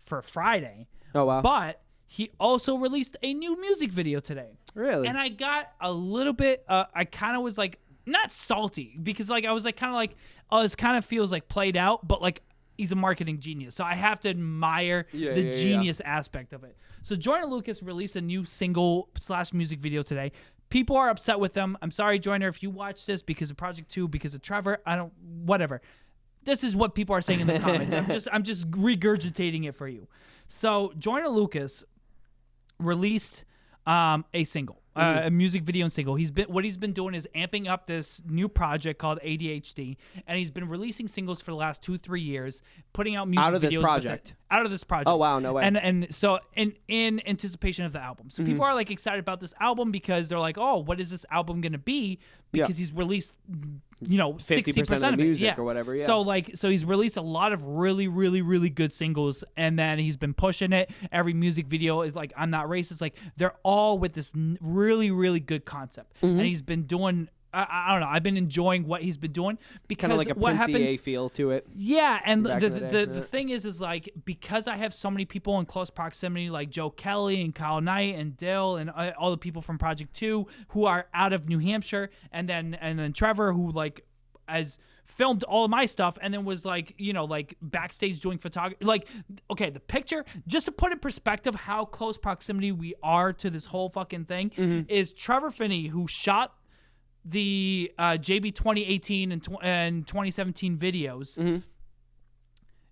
for Friday. Oh, wow. But he also released a new music video today. Really? And I got a little bit, I kind of was like, not salty, because like I was like kind of like, oh, this kind of feels like played out, but like he's a marketing genius, so I have to admire the genius aspect of it. So Joyner Lucas released a new single / music video today. People are upset with them. I'm sorry, Joyner, if you watch this because of Project 2, because of Trevor, whatever. This is what people are saying in the comments. I'm just regurgitating it for you. So Joyner Lucas released a single. A music video and single. What he's been doing is amping up this new project called ADHD, and he's been releasing singles for the last 2-3 years, putting out music videos out of this project. Oh wow, no way. And so in anticipation of the album, so people are like excited about this album because they're like, oh, what is this album gonna be? Because he's released 60% of the music or whatever. Yeah. So he's released a lot of really, really, really good singles, and then he's been pushing it. Every music video is like, I'm not racist. Like they're all with this really, really good concept, and he's been doing. I don't know. I've been enjoying what he's been doing because kind of like a what Prince happens, feel to it. Yeah, and the the thing is like because I have so many people in close proximity, like Joe Kelly and Kyle Knight and Dill and all the people from Project 2 who are out of New Hampshire, and then Trevor, who like has filmed all of my stuff and then was like, like backstage doing photography. Like, okay, the picture, just to put in perspective how close proximity we are to this whole fucking thing, is Trevor Finney, who shot the JB 2018 and 2017 videos.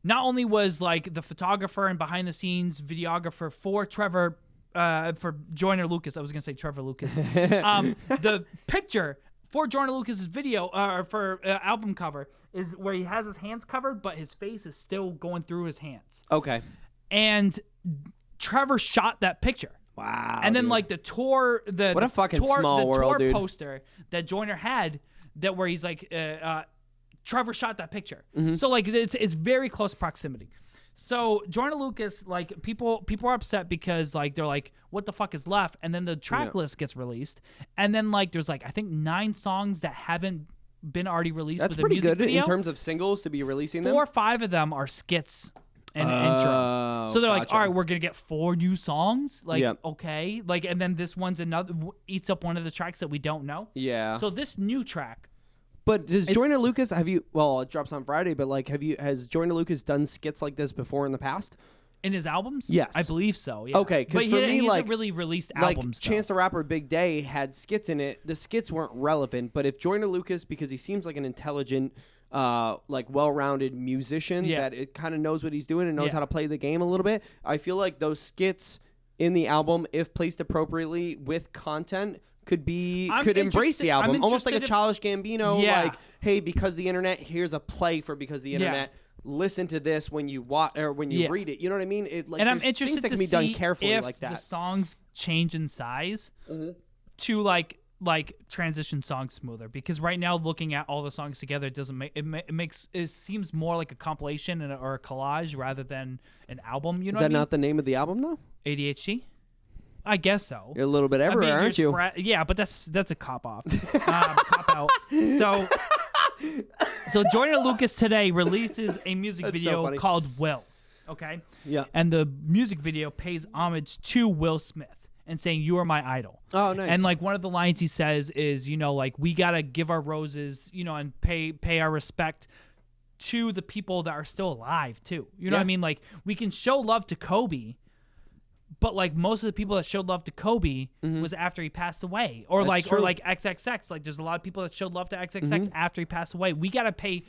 Not only was like the photographer and behind the scenes videographer for Trevor, for Joyner Lucas, I was gonna say Trevor Lucas, the picture for Joyner Lucas's video for album cover is where he has his hands covered, but his face is still going through his hands. Okay. And Trevor shot that picture. Wow. And then dude. like what a fucking small world, tour dude. poster that Joyner had, that where he's like, Trevor shot that picture. So like it's very close proximity. So Joyner Lucas, like people are upset because like they're like, what the fuck is left? And then the track list gets released, and then like there's like I think 9 songs that haven't been already released. That's with pretty a music good video. in terms of singles to be releasing 4 them. or 5 of them are skits and intro. So they're like, all right, we're gonna get 4 new songs. Like, okay, like, and then this one's eats up one of the tracks that we don't know. Yeah. So this new track. But does Joyner Lucas it drops on Friday, but like has Joyner Lucas done skits like this before in the past? In his albums? Yes. I believe so, yeah. Okay, because for me, he like, hasn't really released like albums, Chance the Rapper Big Day had skits in it. The skits weren't relevant, but if Joyner Lucas, because he seems like an intelligent, like well-rounded musician that it kind of knows what he's doing and knows how to play the game a little bit, I feel like those skits in the album, if placed appropriately with content, could embrace the album, almost like a Childish Gambino. Like, hey, because the internet, here's a play for because the internet. Listen to this when you watch or when you read it. You know what I mean? It, like, and I'm interested things that to can be see done carefully if like that. the songs change in size to like transition songs smoother, because right now looking at all the songs together, it doesn't make it seems more like a compilation or a collage rather than an album. You know, is that not the name of the album though? ADHD. I guess so. You're a little bit everywhere, aren't you? Yeah, but that's a cop off, cop out. So Joyner Lucas today releases a music video called Will. Okay. Yeah. And the music video pays homage to Will Smith and saying, "You are my idol." Oh, nice. And like one of the lines he says is, like we gotta give our roses, and pay our respect to the people that are still alive too. You know what I mean? Like we can show love to Kobe, but like most of the people that showed love to Kobe was after he passed away, or That's true. or like XXX. Like there's a lot of people that showed love to XXX after he passed away. We gotta pay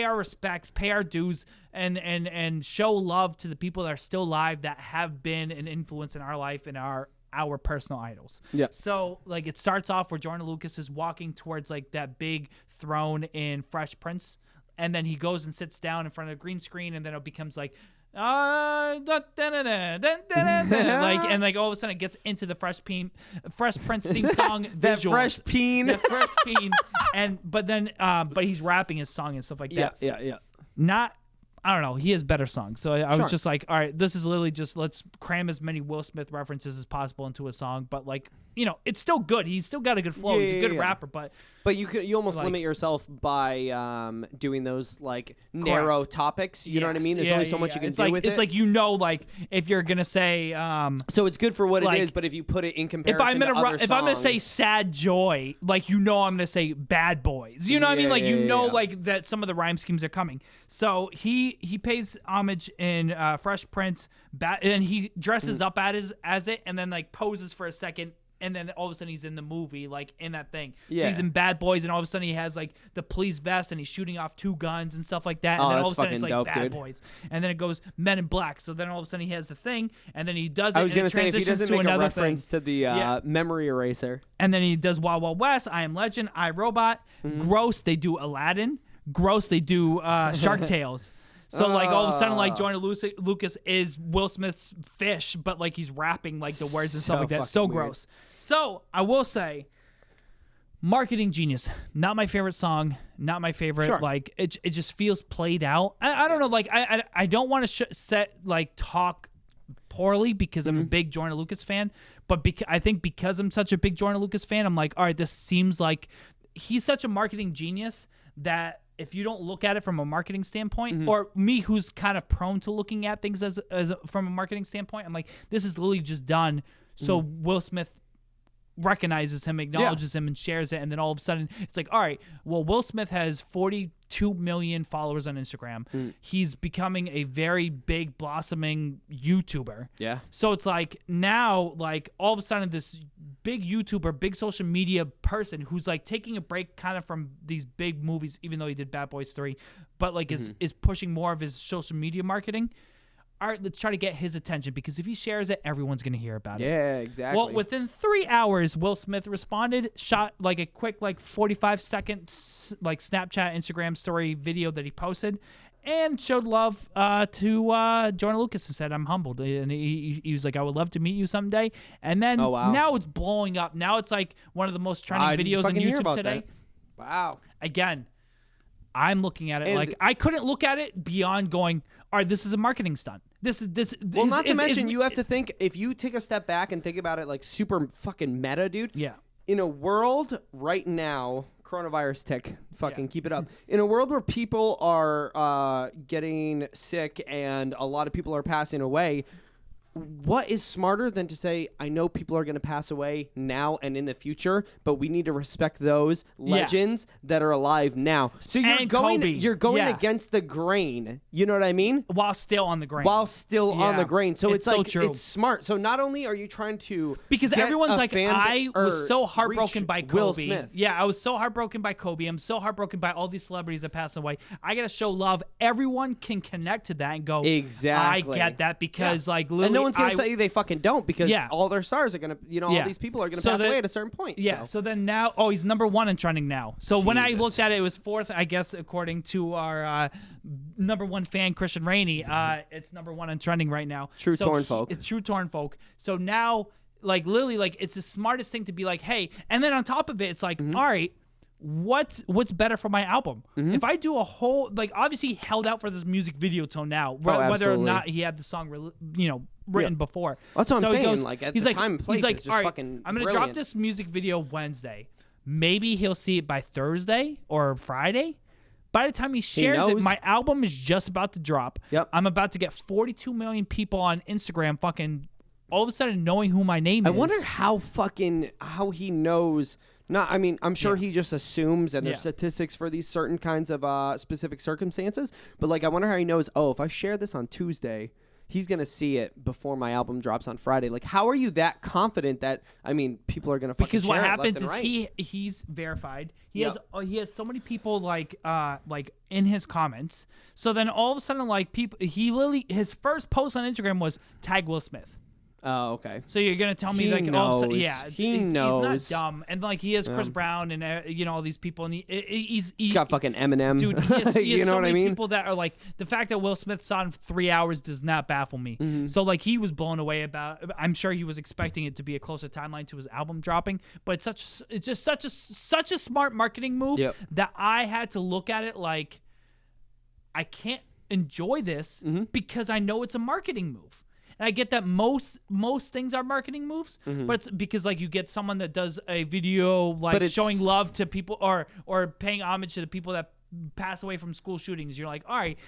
our respects, pay our dues, and show love to the people that are still alive that have been an influence in our life and our personal idols. Yeah. So like it starts off where Joyner Lucas is walking towards like that big throne in Fresh Prince, and then he goes and sits down in front of a green screen, and then it becomes like like, and like all of a sudden it gets into the Fresh Prince theme song That visuals. fresh peen. That fresh peen. But he's rapping his song and stuff like that. Yeah. I don't know. He has better songs. So I Sure. was just like, all right, this is literally just let's cram as many Will Smith references as possible into a song. But like, it's still good. He's still got a good flow. He's a good rapper. But you almost like, limit yourself by doing those like narrow topics. You know what I mean? There's only so much you can do with it. It's like like if you're gonna say so it's good for what like, it is, but if you put it in comparison I'm gonna say Sad Joy, like I'm gonna say Bad Boys. You know what I mean? Like like that some of the rhyme schemes are coming. So he pays homage in Fresh Prince, and he dresses up as it, and then like poses for a second. And then all of a sudden he's in the movie, like in that thing. So he's in Bad Boys, and all of a sudden he has like the police vest, and he's shooting off 2 guns and stuff like that. And then all of a sudden it's like dope, Bad dude. Boys, and then it goes Men in Black. So then all of a sudden he has the thing, and then he does it. I was going to say if he doesn't to make a another reference thing. to the memory eraser, And then he does Wild Wild West, I Am Legend, I, Robot. Gross, they do Aladdin. Gross, they do Shark Tales. So like all of a sudden like Joyner Lucas is Will Smith's fish, but like he's rapping like the words and stuff like that. So weird. gross. So I will say, marketing genius. Not my favorite song. Not my favorite. Sure. Like it just feels played out. I don't know. Like I don't want to talk poorly because I'm a big Joyner Lucas fan, but I think because I'm such a big Joyner Lucas fan, I'm like, all right, this seems like he's such a marketing genius that if you don't look at it from a marketing standpoint, or me who's kind of prone to looking at things as from a marketing standpoint, I'm like, this is literally just done so Will Smith recognizes him, acknowledges him, and shares it, and then all of a sudden it's like, all right, well, Will Smith has 42 million followers on Instagram. He's becoming a very big blossoming YouTuber. Yeah. So it's like now, like all of a sudden this big YouTuber, big social media person who's like taking a break kind of from these big movies, even though he did Bad Boys 3, but like is pushing more of his social media marketing. All right, let's try to get his attention, because if he shares it, everyone's going to hear about it. Yeah, exactly. Well, within 3 hours, Will Smith responded, shot like a quick 45-second like Snapchat, Instagram story video that he posted, and showed love to Joyner Lucas and said, I'm humbled. And he was like, I would love to meet you someday. And then now it's blowing up. Now it's like one of the most trending videos on YouTube today. That. Wow. Again, I'm looking at it like I couldn't look at it beyond going, all right, this is a marketing stunt. Well, not to mention, you have to think, if you take a step back and think about it like super fucking meta, dude. Yeah. In a world right now, coronavirus tick, keep it up. In a world where people are getting sick and a lot of people are passing away, what is smarter than to say, I know people are going to pass away now and in the future, but we need to respect those legends that are alive now. So you're going against the grain. You know what I mean? While still on the grain. On the grain. So it's like, so true. it's smart. So not only are you trying to because everyone's like, I was so heartbroken by Kobe. Will Smith. Yeah, I was so heartbroken by Kobe. I'm so heartbroken by all these celebrities that passed away. I got to show love. Everyone can connect to that and go, exactly. I get that, because like literally, no one's gonna say they fucking don't, because all their stars are gonna, all these people are gonna pass away at a certain point. Yeah. So then now, he's number 1 in trending now. So when I looked at it, it was 4th, I guess, according to our number 1 fan, Christian Rainey. It's number 1 in trending right now. Torn folk. It's true torn folk. So now, like literally, like it's the smartest thing to be like, hey, and then on top of it, it's like, all right, what's better for my album? If I do a whole, like, obviously he held out for this music video till now, whether or not he had the song, written before. That's what I'm saying. Goes, like at he's the like, time and place, he's like, it's just all right, fucking I'm gonna brilliant. drop this music video Wednesday. Maybe he'll see it by Thursday or Friday. By the time he shares it, my album is just about to drop. Yep. I'm about to get 42 million people on Instagram fucking all of a sudden knowing who my name is. I wonder how he knows. I'm sure he just assumes, and there's statistics for these certain kinds of specific circumstances. But like, I wonder how he knows. Oh, if I share this on Tuesday, he's gonna see it before my album drops on Friday. Like, how are you that confident that people are gonna fucking because what share happens it left is and right? he's verified. He has so many people like in his comments. So then all of a sudden, like, people, his first post on Instagram was tag Will Smith. Oh, okay. So you're gonna tell me He like, knows. yeah, He he's knows. not dumb, and like he has Chris Brown and all these people, and he's got fucking Eminem. Dude, he has You know so what I many mean? people that are like the fact that Will Smith saw it in 3 hours does not baffle me. Mm-hmm. So like he was blown away about. I'm sure he was expecting it to be a closer timeline to his album dropping, but it's just such a smart marketing move that I had to look at it like I can't enjoy this because I know it's a marketing move. And I get that most things are marketing moves, but it's because like you get someone that does a video like showing love to people or paying homage to the people that pass away from school shootings. You're like, all right,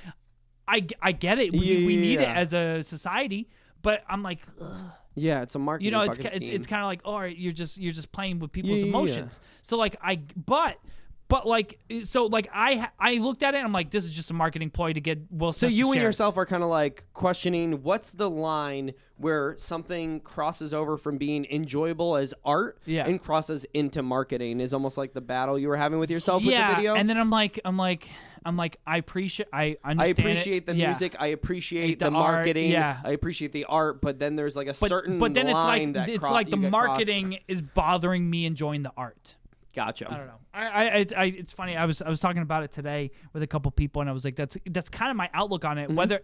I get it. We need it as a society, but I'm like, ugh. Yeah, it's a marketing. You know, it's scheme. kind of like, all right, you're just playing with people's emotions. So like But like, so like I looked at it and I'm like, this is just a marketing ploy to get Will Smith. So you and shares. yourself are kind of like questioning what's the line where something crosses over from being enjoyable as art and crosses into marketing is almost like the battle you were having with yourself with the video. And then I'm like, I appreciate the music. I appreciate the marketing. I appreciate the art. But then there's like a certain but then line it's like the marketing is bothering me enjoying the art. Gotcha. I don't know. It's funny. I was talking about it today with a couple people, and I was like, that's kind of my outlook on it. Whether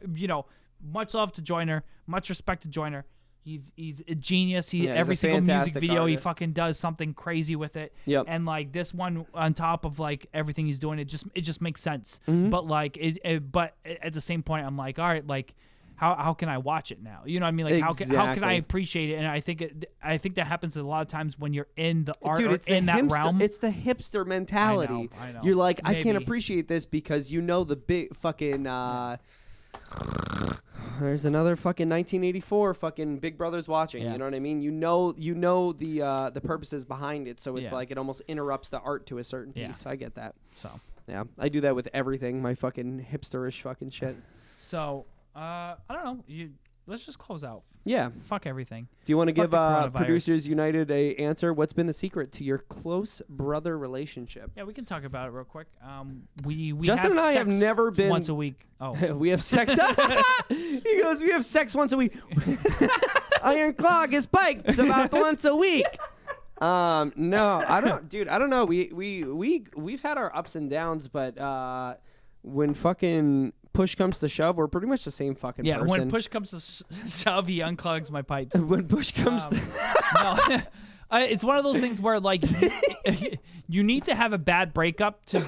much love to Joyner, much respect to Joyner. He's a genius. Every single music video he fucking does something crazy with it. Yep. And like this one on top of like everything he's doing, it just makes sense. But like but at the same point, I'm like, all right, like. How can I watch it now? You know what I mean? Like how can I appreciate it? And I think that happens a lot of times when you're in the art or in that realm. It's the hipster mentality. I know. You're like, Maybe. I can't appreciate this because you know the big fucking. There's another fucking 1984 fucking Big Brother's watching. Yeah. You know what I mean? You know the purposes behind it, so it's like it almost interrupts the art to a certain piece. I get that. So yeah, I do that with everything. My fucking hipsterish fucking shit. So. I don't know. Let's just close out. Yeah. Fuck everything. Do you want to give Producers United a answer? What's been the secret to your close brother relationship? Yeah, we can talk about it real quick. We Justin and I have never been once a week. Oh, we have sex. He goes, we have sex once a week. I unclog his pipes about once a week. No, I don't, dude. I don't know. We've had our ups and downs, but when fucking push comes to shove, we're pretty much the same fucking person. Yeah, when push comes to shove, he unclogs my pipes. When push comes to... No. It's one of those things where, like, you need to have a bad breakup to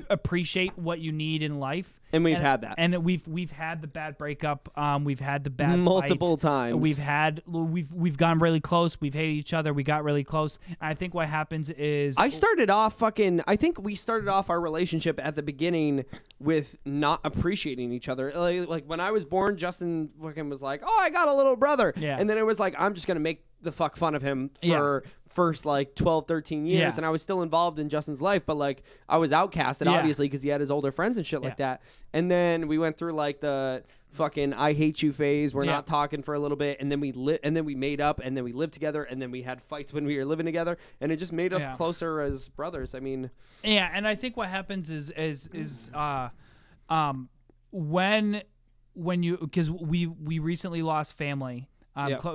appreciate what you need in life. And we've had that. And we've had the bad breakup. We've had the bad multiple fights. times. We've gotten really close. We've hated each other. We got really close. And I think what happens is I think we started off our relationship at the beginning with not appreciating each other. Like when I was born, Justin fucking was like, "Oh, I got a little brother." Yeah. And then it was like, I'm just gonna make the fuck fun of him for first like 12, 13 years, and I was still involved in Justin's life, but like I was outcasted obviously because he had his older friends and shit like that. And then we went through like the fucking I hate you phase. We're not talking for a little bit, and then we made up, and then we lived together, and then we had fights when we were living together, and it just made us closer as brothers. I mean, and I think what happens is when you, because we recently lost family.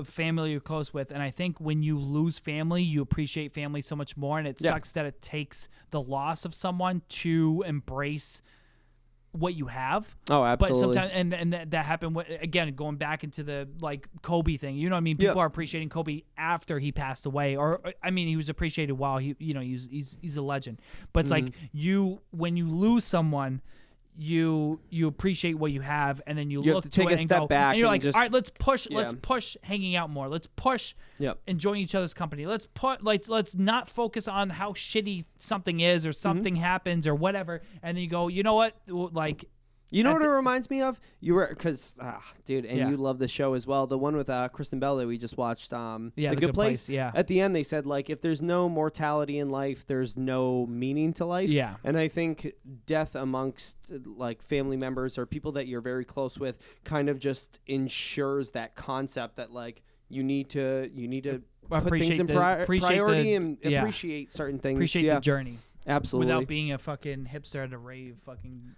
Family you're close with, and I think when you lose family, you appreciate family so much more, and it sucks that it takes the loss of someone to embrace what you have. Oh, absolutely. But sometimes, and that happened again, going back into the like Kobe thing. You know what I mean? People are appreciating Kobe after he passed away, or I mean, he was appreciated while he's a legend. But it's like when you lose someone, you appreciate what you have, and then you look have to take it a and step go, back and you're and like, just, all right, let's push hanging out more. Let's push enjoying each other's company. Let's not focus on how shitty something is or something happens or whatever. And then you go, you know what, like. You know what it reminds me of? You were, because, dude, and you love the show as well. The one with Kristen Bell that we just watched, The Good Place. At the end, they said, like, if there's no mortality in life, there's no meaning to life. Yeah. And I think death amongst, like, family members or people that you're very close with kind of just ensures that concept that, like, you need to put things in priority and appreciate certain things. Appreciate the journey. Absolutely. Without being a fucking hipster at a rave, fucking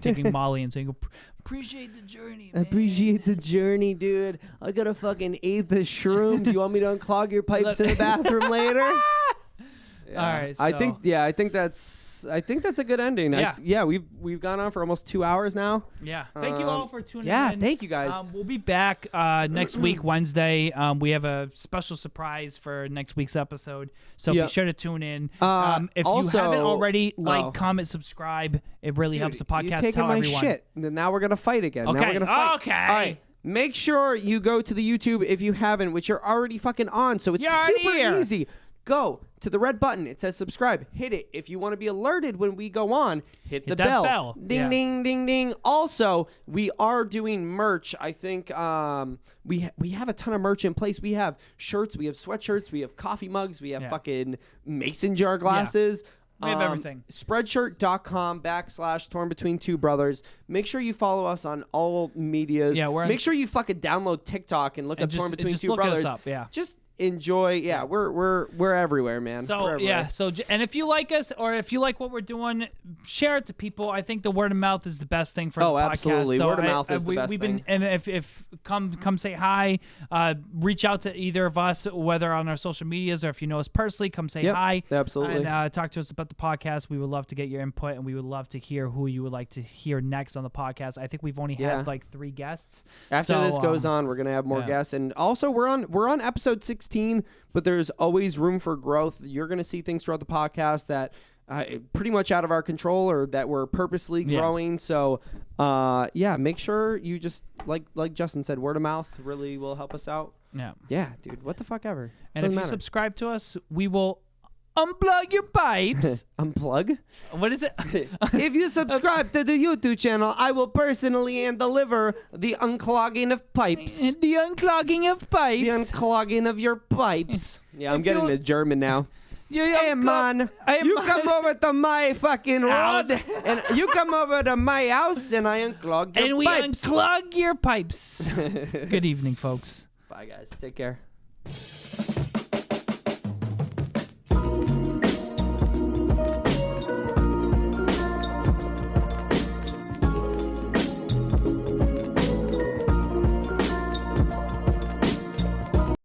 taking Molly and saying, appreciate the journey, man. Appreciate the journey, dude. I gotta fucking eat the shrooms. You want me to unclog your pipes in the bathroom later? Yeah. All right. I think that's a good ending. Yeah. We've gone on for almost 2 hours now. Yeah. Thank you all for tuning in. Yeah, thank you guys. We'll be back next week, Wednesday. We have a special surprise for next week's episode, so be sure to tune in. If also, you haven't already, comment, subscribe. It really helps the podcast. You're taking Tell my everyone. shit. Now we're gonna fight again. Okay. Now we're gonna fight. Okay. All right. Make sure you go to the YouTube if you haven't, which you're already fucking on. So it's super easy. Go to the red button. It says subscribe. Hit it. If you want to be alerted when we go on, hit the bell. Ding, ding, ding, ding. Also, we are doing merch. I think we have a ton of merch in place. We have shirts. We have sweatshirts. We have coffee mugs. We have fucking mason jar glasses. We have everything. Spreadshirt.com/torn between two brothers. Make sure you follow us on all medias. Yeah, make sure you fucking download TikTok and look up Torn Between Two look Brothers. Us up, yeah. Just enjoy. Yeah, we're everywhere, man. So and if you like us or if you like what we're doing, share it to people. I think the word of mouth is the best thing for the podcast. Absolutely. So word of mouth is the best thing. And if come say hi, reach out to either of us, whether on our social medias or if you know us personally, come say hi. Absolutely. And talk to us about the podcast. We would love to get your input, and we would love to hear who you would like to hear next on the podcast. I think we've only had like 3 guests. After this goes on, we're gonna have more guests, and also we're on episode 16. But there's always room for growth. You're going to see things throughout the podcast that pretty much out of our control or that we're purposely growing. So, make sure you just, like Justin said, word of mouth really will help us out. Yeah. Yeah, dude. What the fuck ever. And if you subscribe to us, we will unplug your pipes. Unplug? What is it? If you subscribe to the YouTube channel, I will personally and deliver the unclogging of pipes. The unclogging of pipes. The unclogging of your pipes. Yeah, I'm getting to German now. Hey man, you come over to my fucking road, and you come over to my house, and I unclog your pipes. And we unclog your pipes. Good evening, folks. Bye, guys. Take care.